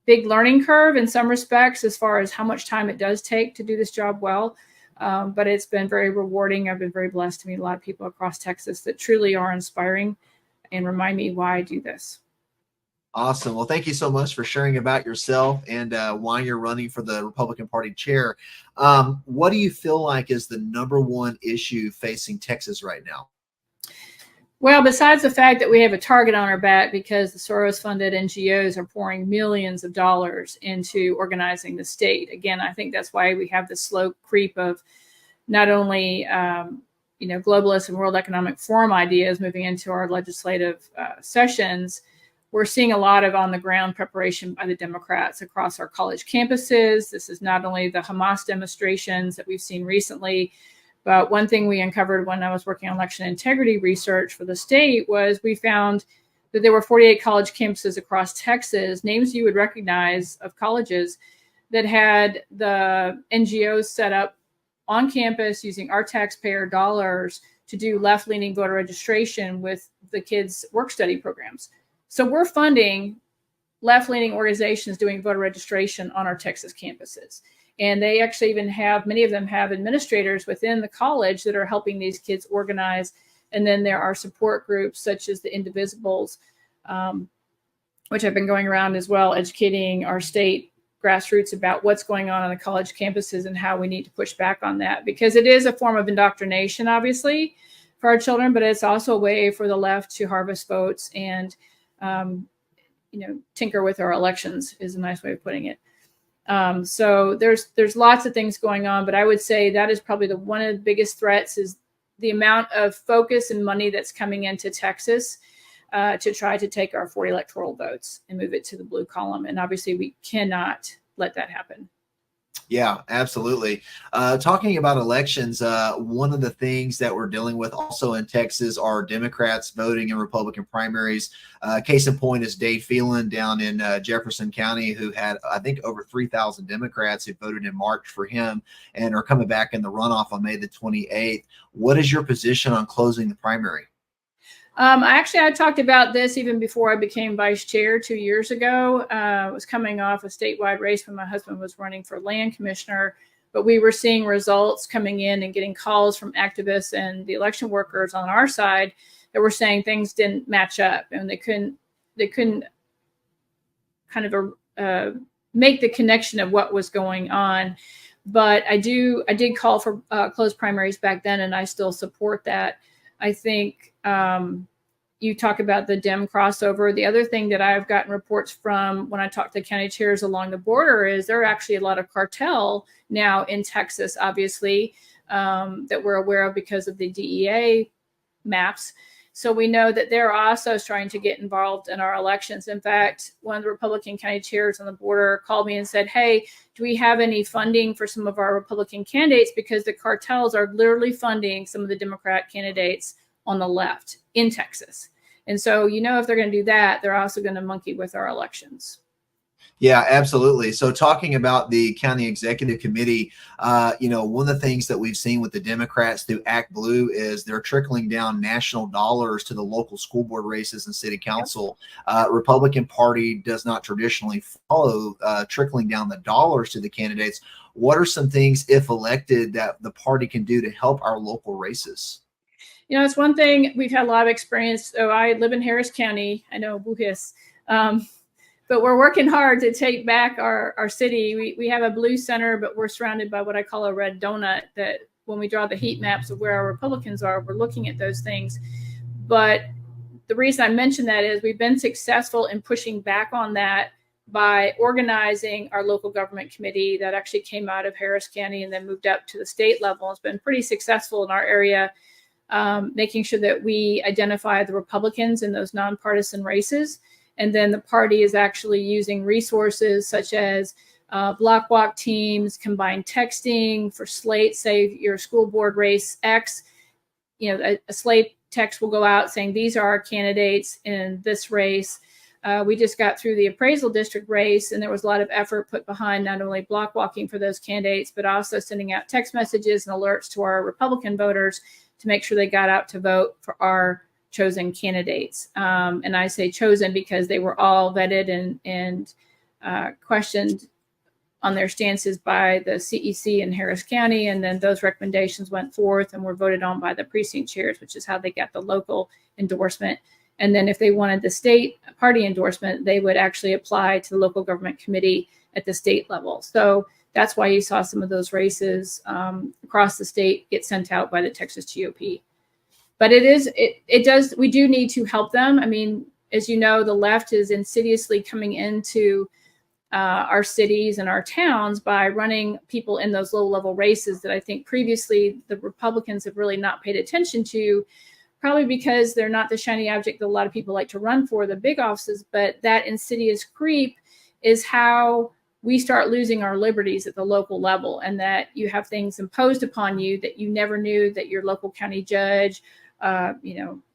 big learning curve in some respects as far as how much time it does take to do this job well. But it's been very rewarding. I've been very blessed to meet a lot of people across Texas that truly are inspiring and remind me why I do this. Awesome. Well, thank you so much for sharing about yourself and why you're running for the Republican Party chair. What do you feel like is the number one issue facing Texas right now? Well, besides the fact that we have a target on our back because the Soros-funded NGOs are pouring millions of dollars into organizing the state. Again, I think that's why we have this slow creep of not only globalist and World Economic Forum ideas moving into our legislative sessions. We're seeing a lot of on-the-ground preparation by the Democrats across our college campuses. This is not only the Hamas demonstrations that we've seen recently, but one thing we uncovered when I was working on election integrity research for the state was we found that there were 48 college campuses across Texas, names you would recognize of colleges, that had the NGOs set up on campus using our taxpayer dollars to do left-leaning voter registration with the kids' work-study programs. So we're funding left-leaning organizations doing voter registration on our Texas campuses. And they actually even have, many of them have administrators within the college that are helping these kids organize. And then there are support groups such as the Indivisibles, which have been going around as well, educating our state grassroots about what's going on the college campuses and how we need to push back on that. Because it is a form of indoctrination, obviously, for our children, but it's also a way for the left to harvest votes and, tinker with our elections is a nice way of putting it. So there's lots of things going on, but I would say that is probably one of the biggest threats is the amount of focus and money that's coming into Texas to try to take our 40 electoral votes and move it to the blue column. And obviously we cannot let that happen. Yeah, absolutely. Talking about elections, one of the things that we're dealing with also in Texas are Democrats voting in Republican primaries. Case in point is Dave Phelan down in Jefferson County, who had, I think, over 3,000 Democrats who voted in March for him and are coming back in the runoff on May the 28th. What is your position on closing the primary? I talked about this even before I became vice chair 2 years ago. I was coming off a statewide race when my husband was running for land commissioner, but we were seeing results coming in and getting calls from activists and the election workers on our side that were saying things didn't match up and they couldn't kind of make the connection of what was going on. But I did call for closed primaries back then, and I still support that. I think you talk about the Dem crossover. The other thing that I've gotten reports from when I talk to county chairs along the border is there are actually a lot of cartel now in Texas, obviously, that we're aware of because of the DEA maps. So we know that they're also trying to get involved in our elections. In fact, one of the Republican county chairs on the border called me and said, hey, do we have any funding for some of our Republican candidates? Because the cartels are literally funding some of the Democrat candidates on the left in Texas. And so, if they're going to do that, they're also going to monkey with our elections. Yeah, absolutely. So talking about the county executive committee, one of the things that we've seen with the Democrats through Act Blue is they're trickling down national dollars to the local school board races and city council. Republican Party does not traditionally follow trickling down the dollars to the candidates. What are some things, if elected, that the party can do to help our local races? It's one thing we've had a lot of experience. So I live in Harris County. I know, Buhis. But we're working hard to take back our city. We have a blue center, but we're surrounded by what I call a red donut, that when we draw the heat maps of where our Republicans are, we're looking at those things. But the reason I mention that is we've been successful in pushing back on that by organizing our local government committee that actually came out of Harris County and then moved up to the state level. It's been pretty successful in our area, making sure that we identify the Republicans in those nonpartisan races. And then the party is actually using resources such as block walk teams, combined texting for slate, say your school board race X, a slate text will go out saying these are our candidates in this race. We just got through the appraisal district race, and there was a lot of effort put behind not only block walking for those candidates, but also sending out text messages and alerts to our Republican voters to make sure they got out to vote for our chosen candidates. And I say chosen because they were all vetted and questioned on their stances by the CEC in Harris County. And then those recommendations went forth and were voted on by the precinct chairs, which is how they got the local endorsement. And then if they wanted the state party endorsement, they would actually apply to the local government committee at the state level. So that's why you saw some of those races across the state get sent out by the Texas GOP. But we do need to help them. I mean, as you know, the left is insidiously coming into our cities and our towns by running people in those low-level races that I think previously the Republicans have really not paid attention to, probably because they're not the shiny object that a lot of people like to run for, the big offices. But that insidious creep is how we start losing our liberties at the local level, and that you have things imposed upon you that you never knew that your local county judge,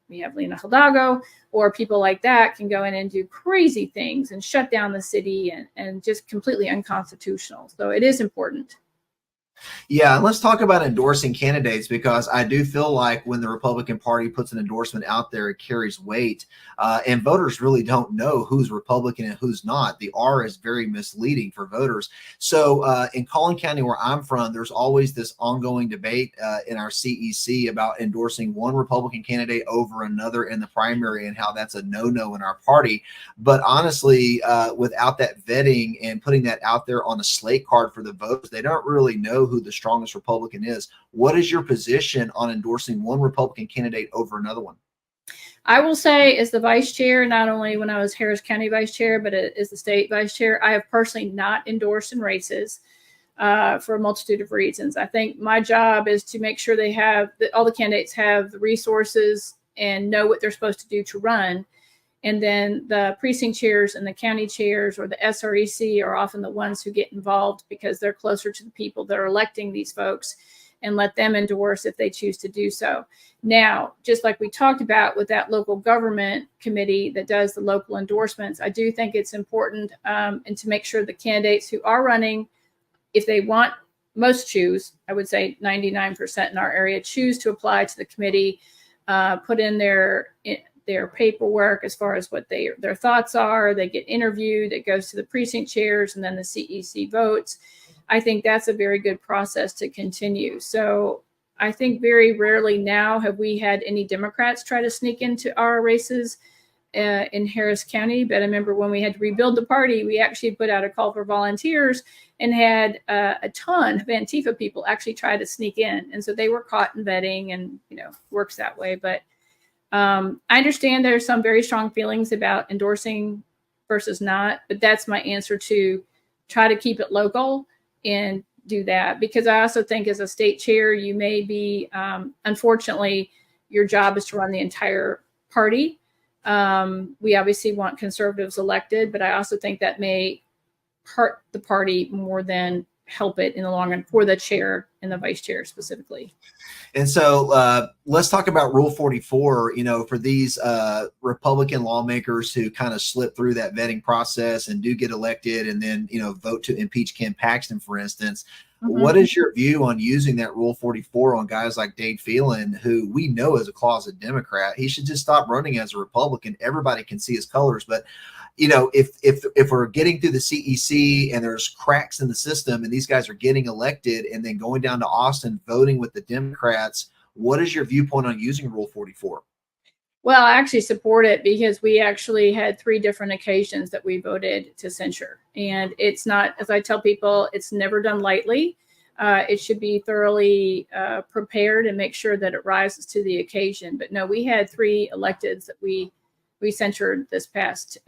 we have Lena Hidalgo or people like that can go in and do crazy things and shut down the city and just completely unconstitutional. So it is important. Yeah, and let's talk about endorsing candidates, because I do feel like when the Republican Party puts an endorsement out there, it carries weight, and voters really don't know who's Republican and who's not. The R is very misleading for voters. So in Collin County, where I'm from, there's always this ongoing debate in our CEC about endorsing one Republican candidate over another in the primary and how that's a no-no in our party. But honestly, without that vetting and putting that out there on a slate card for the voters, they don't really know who the strongest Republican is. What is your position on endorsing one Republican candidate over another one? I will say, as the vice chair, not only when I was Harris County vice chair, but as the state vice chair, I have personally not endorsed in races for a multitude of reasons. I think my job is to make sure that all the candidates have the resources and know what they're supposed to do to run. And then the precinct chairs and the county chairs or the SREC are often the ones who get involved because they're closer to the people that are electing these folks, and let them endorse if they choose to do so. Now, just like we talked about with that local government committee that does the local endorsements, I do think it's important and to make sure the candidates who are running, if they want, most choose, I would say 99% in our area, choose to apply to the committee, put in their paperwork as far as what their thoughts are. They get interviewed. It goes to the precinct chairs, and then the CEC votes. I think that's a very good process to continue. So I think very rarely now have we had any Democrats try to sneak into our races in Harris County. But I remember when we had to rebuild the party, we actually put out a call for volunteers and had a ton of Antifa people actually try to sneak in. And so they were caught in vetting, and, works that way. But I understand there's some very strong feelings about endorsing versus not, but that's my answer, to try to keep it local and do that. Because I also think as a state chair, you may be, unfortunately, your job is to run the entire party. We obviously want conservatives elected, but I also think that may hurt the party more than help it in the long run for the chair and the vice chair specifically. And so let's talk about Rule 44, for these Republican lawmakers who kind of slip through that vetting process and do get elected and then, vote to impeach Ken Paxton, for instance. Mm-hmm. What is your view on using that Rule 44 on guys like Dade Phelan, who we know is a closet Democrat? He should just stop running as a Republican. Everybody can see his colors. But if we're getting through the CEC and there's cracks in the system and these guys are getting elected and then going down to Austin voting with the Democrats, what is your viewpoint on using Rule 44? Well, I actually support it because we actually had 3 different occasions that we voted to censure. And it's not, as I tell people, it's never done lightly. It should be thoroughly prepared and make sure that it rises to the occasion. But no, we had 3 electeds that we censured this past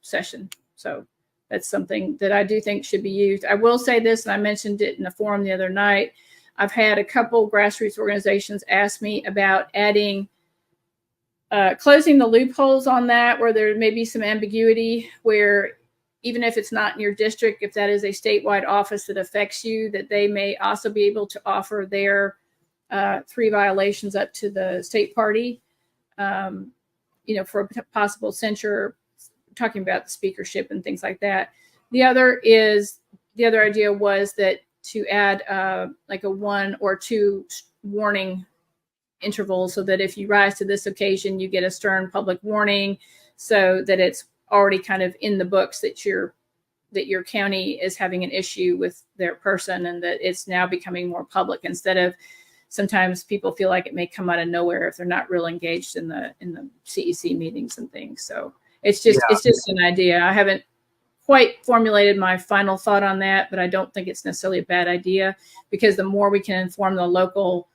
session. So that's something that I do think should be used. I will say this, and I mentioned it in a forum the other night. I've had a couple grassroots organizations ask me about adding, closing the loopholes on that, where there may be some ambiguity, where even if it's not in your district, if that is a statewide office that affects you, that they may also be able to offer their 3 violations up to the state party, for a possible censure talking about the speakership and things like that. The other idea was that to add like a 1 or 2 warning intervals, so that if you rise to this occasion, you get a stern public warning, so that it's already kind of in the books that your county is having an issue with their person, and that it's now becoming more public, instead of sometimes people feel like it may come out of nowhere if they're not real engaged in the CEC meetings and things. So it's just an idea. I haven't quite formulated my final thought on that, but I don't think it's necessarily a bad idea, because the more we can inform the local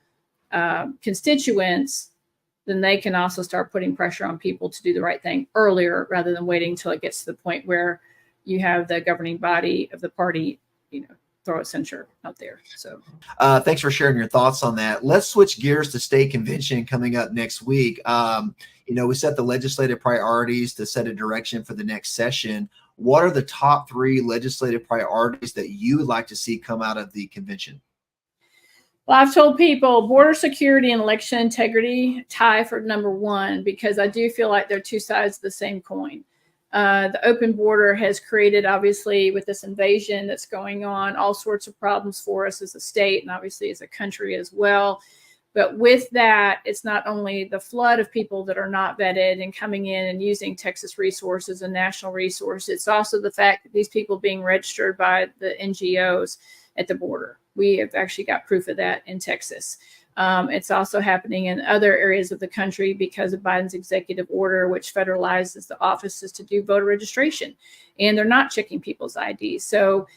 constituents, then they can also start putting pressure on people to do the right thing earlier, rather than waiting until it gets to the point where you have the governing body of the party, throw a censure out there. So thanks for sharing your thoughts on that. Let's switch gears to state convention coming up next week. We set the legislative priorities to set a direction for the next session. What are the top 3 legislative priorities that you would like to see come out of the convention? Well, I've told people border security and election integrity tie for number 1, because I do feel like they're 2 sides of the same coin. The open border has created, obviously, with this invasion that's going on, all sorts of problems for us as a state, and obviously as a country as well. But with that, it's not only the flood of people that are not vetted and coming in and using Texas resources and national resources. It's also the fact that these people being registered by the NGOs at the border. We have actually got proof of that in Texas. It's also happening in other areas of the country because of Biden's executive order, which federalizes the offices to do voter registration, and they're not checking people's IDs. So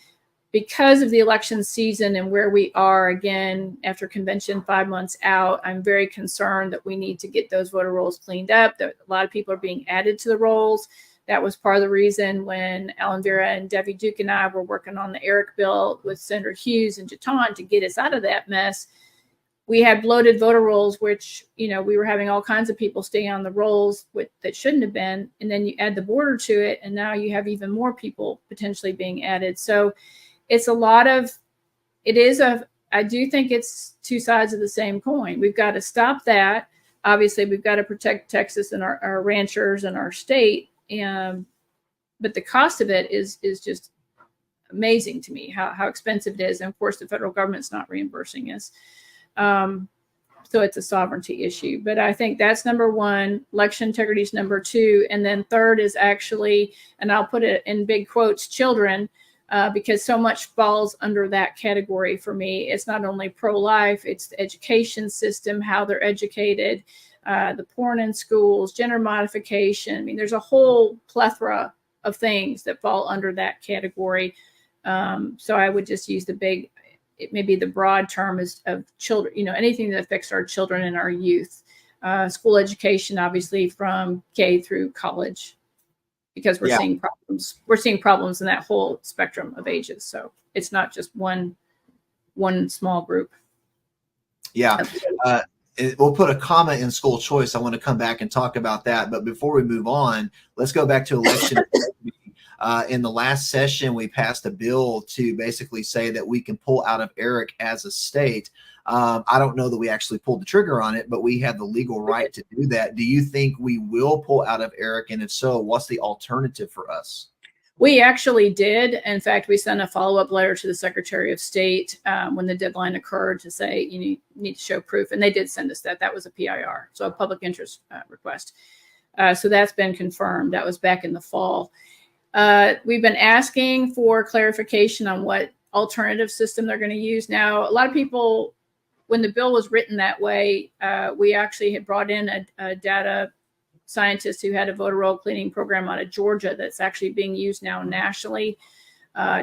because of the election season and where we are, again, after convention 5 months out, I'm very concerned that we need to get those voter rolls cleaned up. That a lot of people are being added to the rolls. That was part of the reason when Alan Vera and Debbie Duke and I were working on the ERIC bill with Senator Hughes and Jeton to get us out of that mess. We had bloated voter rolls, which, we were having all kinds of people stay on the rolls that shouldn't have been. And then you add the border to it, and now you have even more people potentially being added. So it's I do think it's 2 sides of the same coin. We've got to stop that. Obviously, we've got to protect Texas and our ranchers and our state. But the cost of it is just amazing to me, how expensive it is. And of course, the federal government's not reimbursing us. So it's a sovereignty issue. But I think that's number 1. Election integrity is number 2. And then 3rd is actually, and I'll put it in big quotes, children, because so much falls under that category for me. It's not only pro-life, it's the education system, how they're educated, the porn in schools, gender modification. I mean, there's a whole plethora of things that fall under that category. So I would just use maybe the broad term is of children, anything that affects our children and our youth. School education, obviously, from K through college, because we're seeing problems. We're seeing problems in that whole spectrum of ages. So it's not just one small group. Yeah. We'll put a comma in school choice. I want to come back and talk about that. But before we move on, let's go back to election. In the last session, we passed a bill to basically say that we can pull out of ERIC as a state. I don't know that we actually pulled the trigger on it, but we have the legal right to do that. Do you think we will pull out of ERIC? And if so, what's the alternative for us? We actually did. In fact, we sent a follow-up letter to the Secretary of State when the deadline occurred to say you need to show proof. And they did send us that. That was a PIR, so a public interest request. So that's been confirmed. That was back in the fall. We've been asking for clarification on what alternative system they're going to use. Now, a lot of people, when the bill was written that way, we actually had brought in a data scientist who had a voter roll cleaning program out of Georgia that's actually being used now nationally.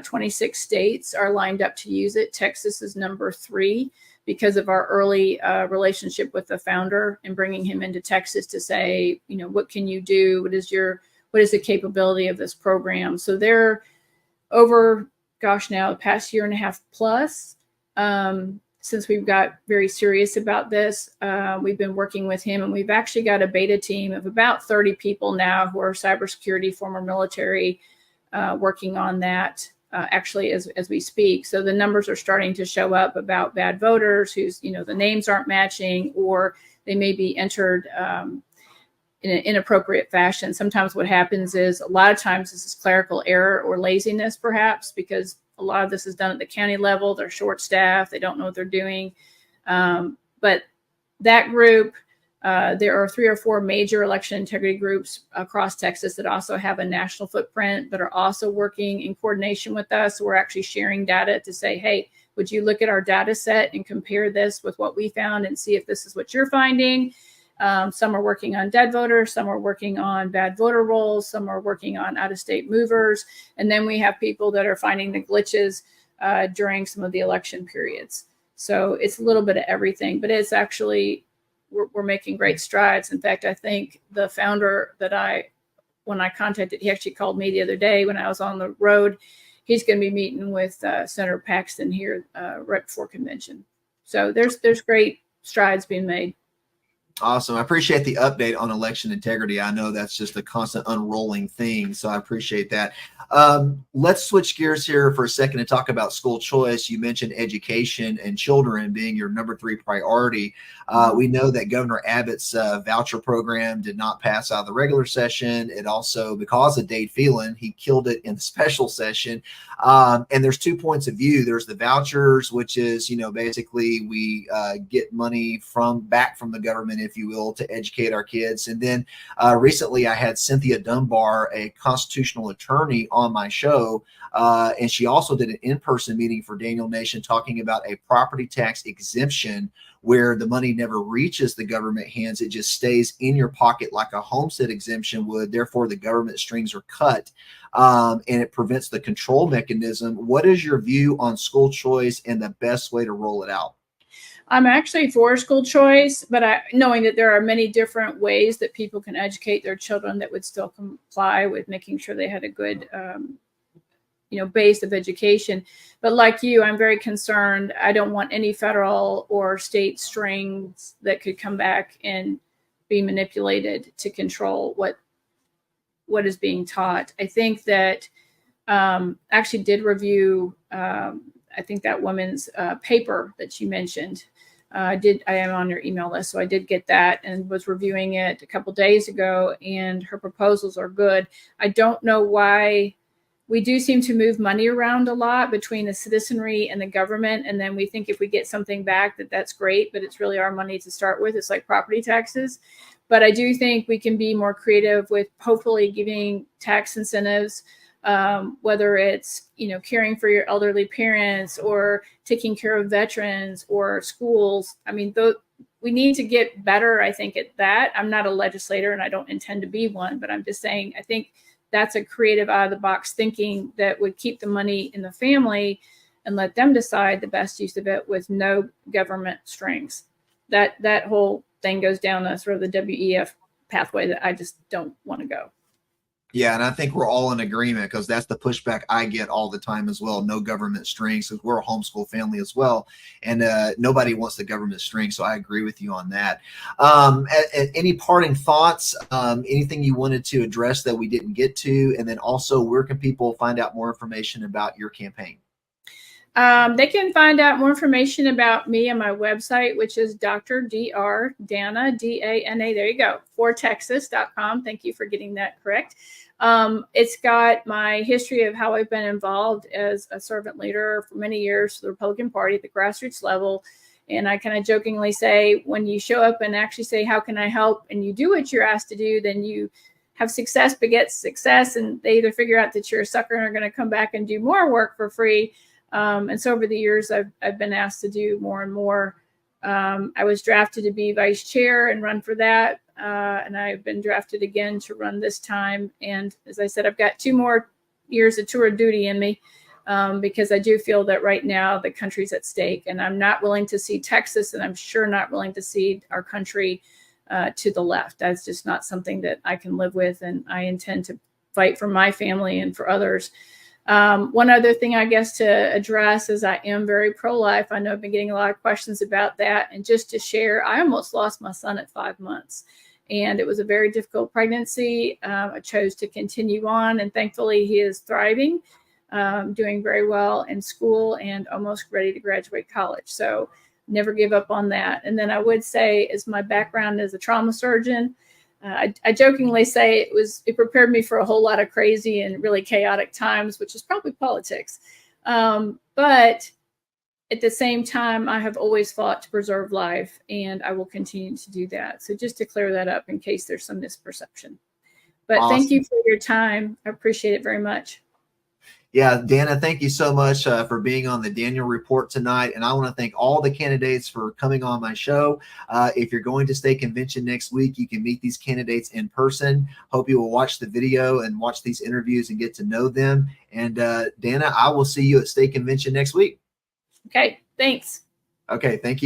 26 states are lined up to use it. Texas is number 3 because of our early relationship with the founder and bringing him into Texas to say, what can you do? What is the capability of this program? So they're over, now the past year and a half plus, since we've got very serious about this, we've been working with him, and we've actually got a beta team of about 30 people now who are cybersecurity, former military, working on that actually as we speak. So the numbers are starting to show up about bad voters whose, the names aren't matching, or they may be entered in an inappropriate fashion. Sometimes what happens is a lot of times this is clerical error or laziness, perhaps, because a lot of this is done at the county level. They're short staffed. They don't know what they're doing. But that group, there are 3 or 4 major election integrity groups across Texas that also have a national footprint that are also working in coordination with us. We're actually sharing data to say, hey, would you look at our data set and compare this with what we found and see if this is what you're finding? Some are working on dead voters, some are working on bad voter rolls, some are working on out-of-state movers. And then we have people that are finding the glitches during some of the election periods. So it's a little bit of everything, but it's actually, we're making great strides. In fact, I think the founder that when I contacted, he actually called me the other day when I was on the road. He's going to be meeting with Senator Paxton here right before convention. So there's great strides being made. Awesome. I appreciate the update on election integrity. I know that's just a constant unrolling thing, so I appreciate that. Let's switch gears here for a second and talk about school choice. You mentioned education and children being your number 3 priority. We know that Governor Abbott's voucher program did not pass out of the regular session. It also, because of Dade Phelan, he killed it in the special session. And there's 2 points of view. There's the vouchers, which is, basically we get money back from the government, if you will, to educate our kids. And then recently I had Cynthia Dunbar, a constitutional attorney, on my show. And she also did an in-person meeting for Daniel Nation talking about a property tax exemption where the money never reaches the government hands. It just stays in your pocket like a homestead exemption would. Therefore, the government strings are cut, and it prevents the control mechanism. What is your view on school choice and the best way to roll it out? I'm actually for school choice, but knowing that there are many different ways that people can educate their children that would still comply with making sure they had a good base of education. But like you, I'm very concerned. I don't want any federal or state strings that could come back and be manipulated to control what is being taught. I think that actually did review I think that woman's paper that you mentioned. I am on your email list, so I did get that and was reviewing it a couple days ago, and her proposals are good. I don't know why we do seem to move money around a lot between the citizenry and the government, and then we think if we get something back that's great, but it's really our money to start with. It's like property taxes. But I do think we can be more creative with hopefully giving tax incentives, whether it's caring for your elderly parents or taking care of veterans or schools. I mean, we need to get better, I think, at that. I'm not a legislator and I don't intend to be one, but I'm just saying I think that's a creative, out of the box thinking that would keep the money in the family and let them decide the best use of it with no government strings. That whole thing goes down the sort of the WEF pathway that I just don't want to go. Yeah, and I think we're all in agreement because that's the pushback I get all the time as well. No government strings, because we're a homeschool family as well, and nobody wants the government string. So I agree with you on that. Any parting thoughts? Anything you wanted to address that we didn't get to, and then also where can people find out more information about your campaign? They can find out more information about me on my website, which is Dr. Dana, D-A-N-A, there you go, fortexas.com. Thank you for getting that correct. It's got my history of how I've been involved as a servant leader for many years for the Republican Party at the grassroots level. And I kind of jokingly say, when you show up and actually say, how can I help? And you do what you're asked to do, then you have success begets success. And they either figure out that you're a sucker and are going to come back and do more work for free. And so over the years, I've been asked to do more and more. I was drafted to be vice chair and run for that. And I've been drafted again to run this time. And as I said, I've got 2 more years of tour of duty in me because I do feel that right now the country's at stake. And I'm not willing to see Texas, and I'm sure not willing to see our country to the left. That's just not something that I can live with. And I intend to fight for my family and for others. One other thing I guess to address is I am very pro-life. I know I've been getting a lot of questions about that. And just to share, I almost lost my son at 5 months. And it was a very difficult pregnancy. I chose to continue on. And thankfully, he is thriving, doing very well in school and almost ready to graduate college. So never give up on that. And then I would say, as my background as a trauma surgeon, I jokingly say it prepared me for a whole lot of crazy and really chaotic times, which is probably politics. But at the same time, I have always fought to preserve life, and I will continue to do that. So just to clear that up in case there's some misperception. But Thank you for your time. I appreciate it very much. Yeah, Dana, thank you so much for being on the Daniel Report tonight. And I want to thank all the candidates for coming on my show. If you're going to State Convention next week, you can meet these candidates in person. Hope you will watch the video and watch these interviews and get to know them. And Dana, I will see you at State Convention next week. Okay, thanks. Okay, thank you.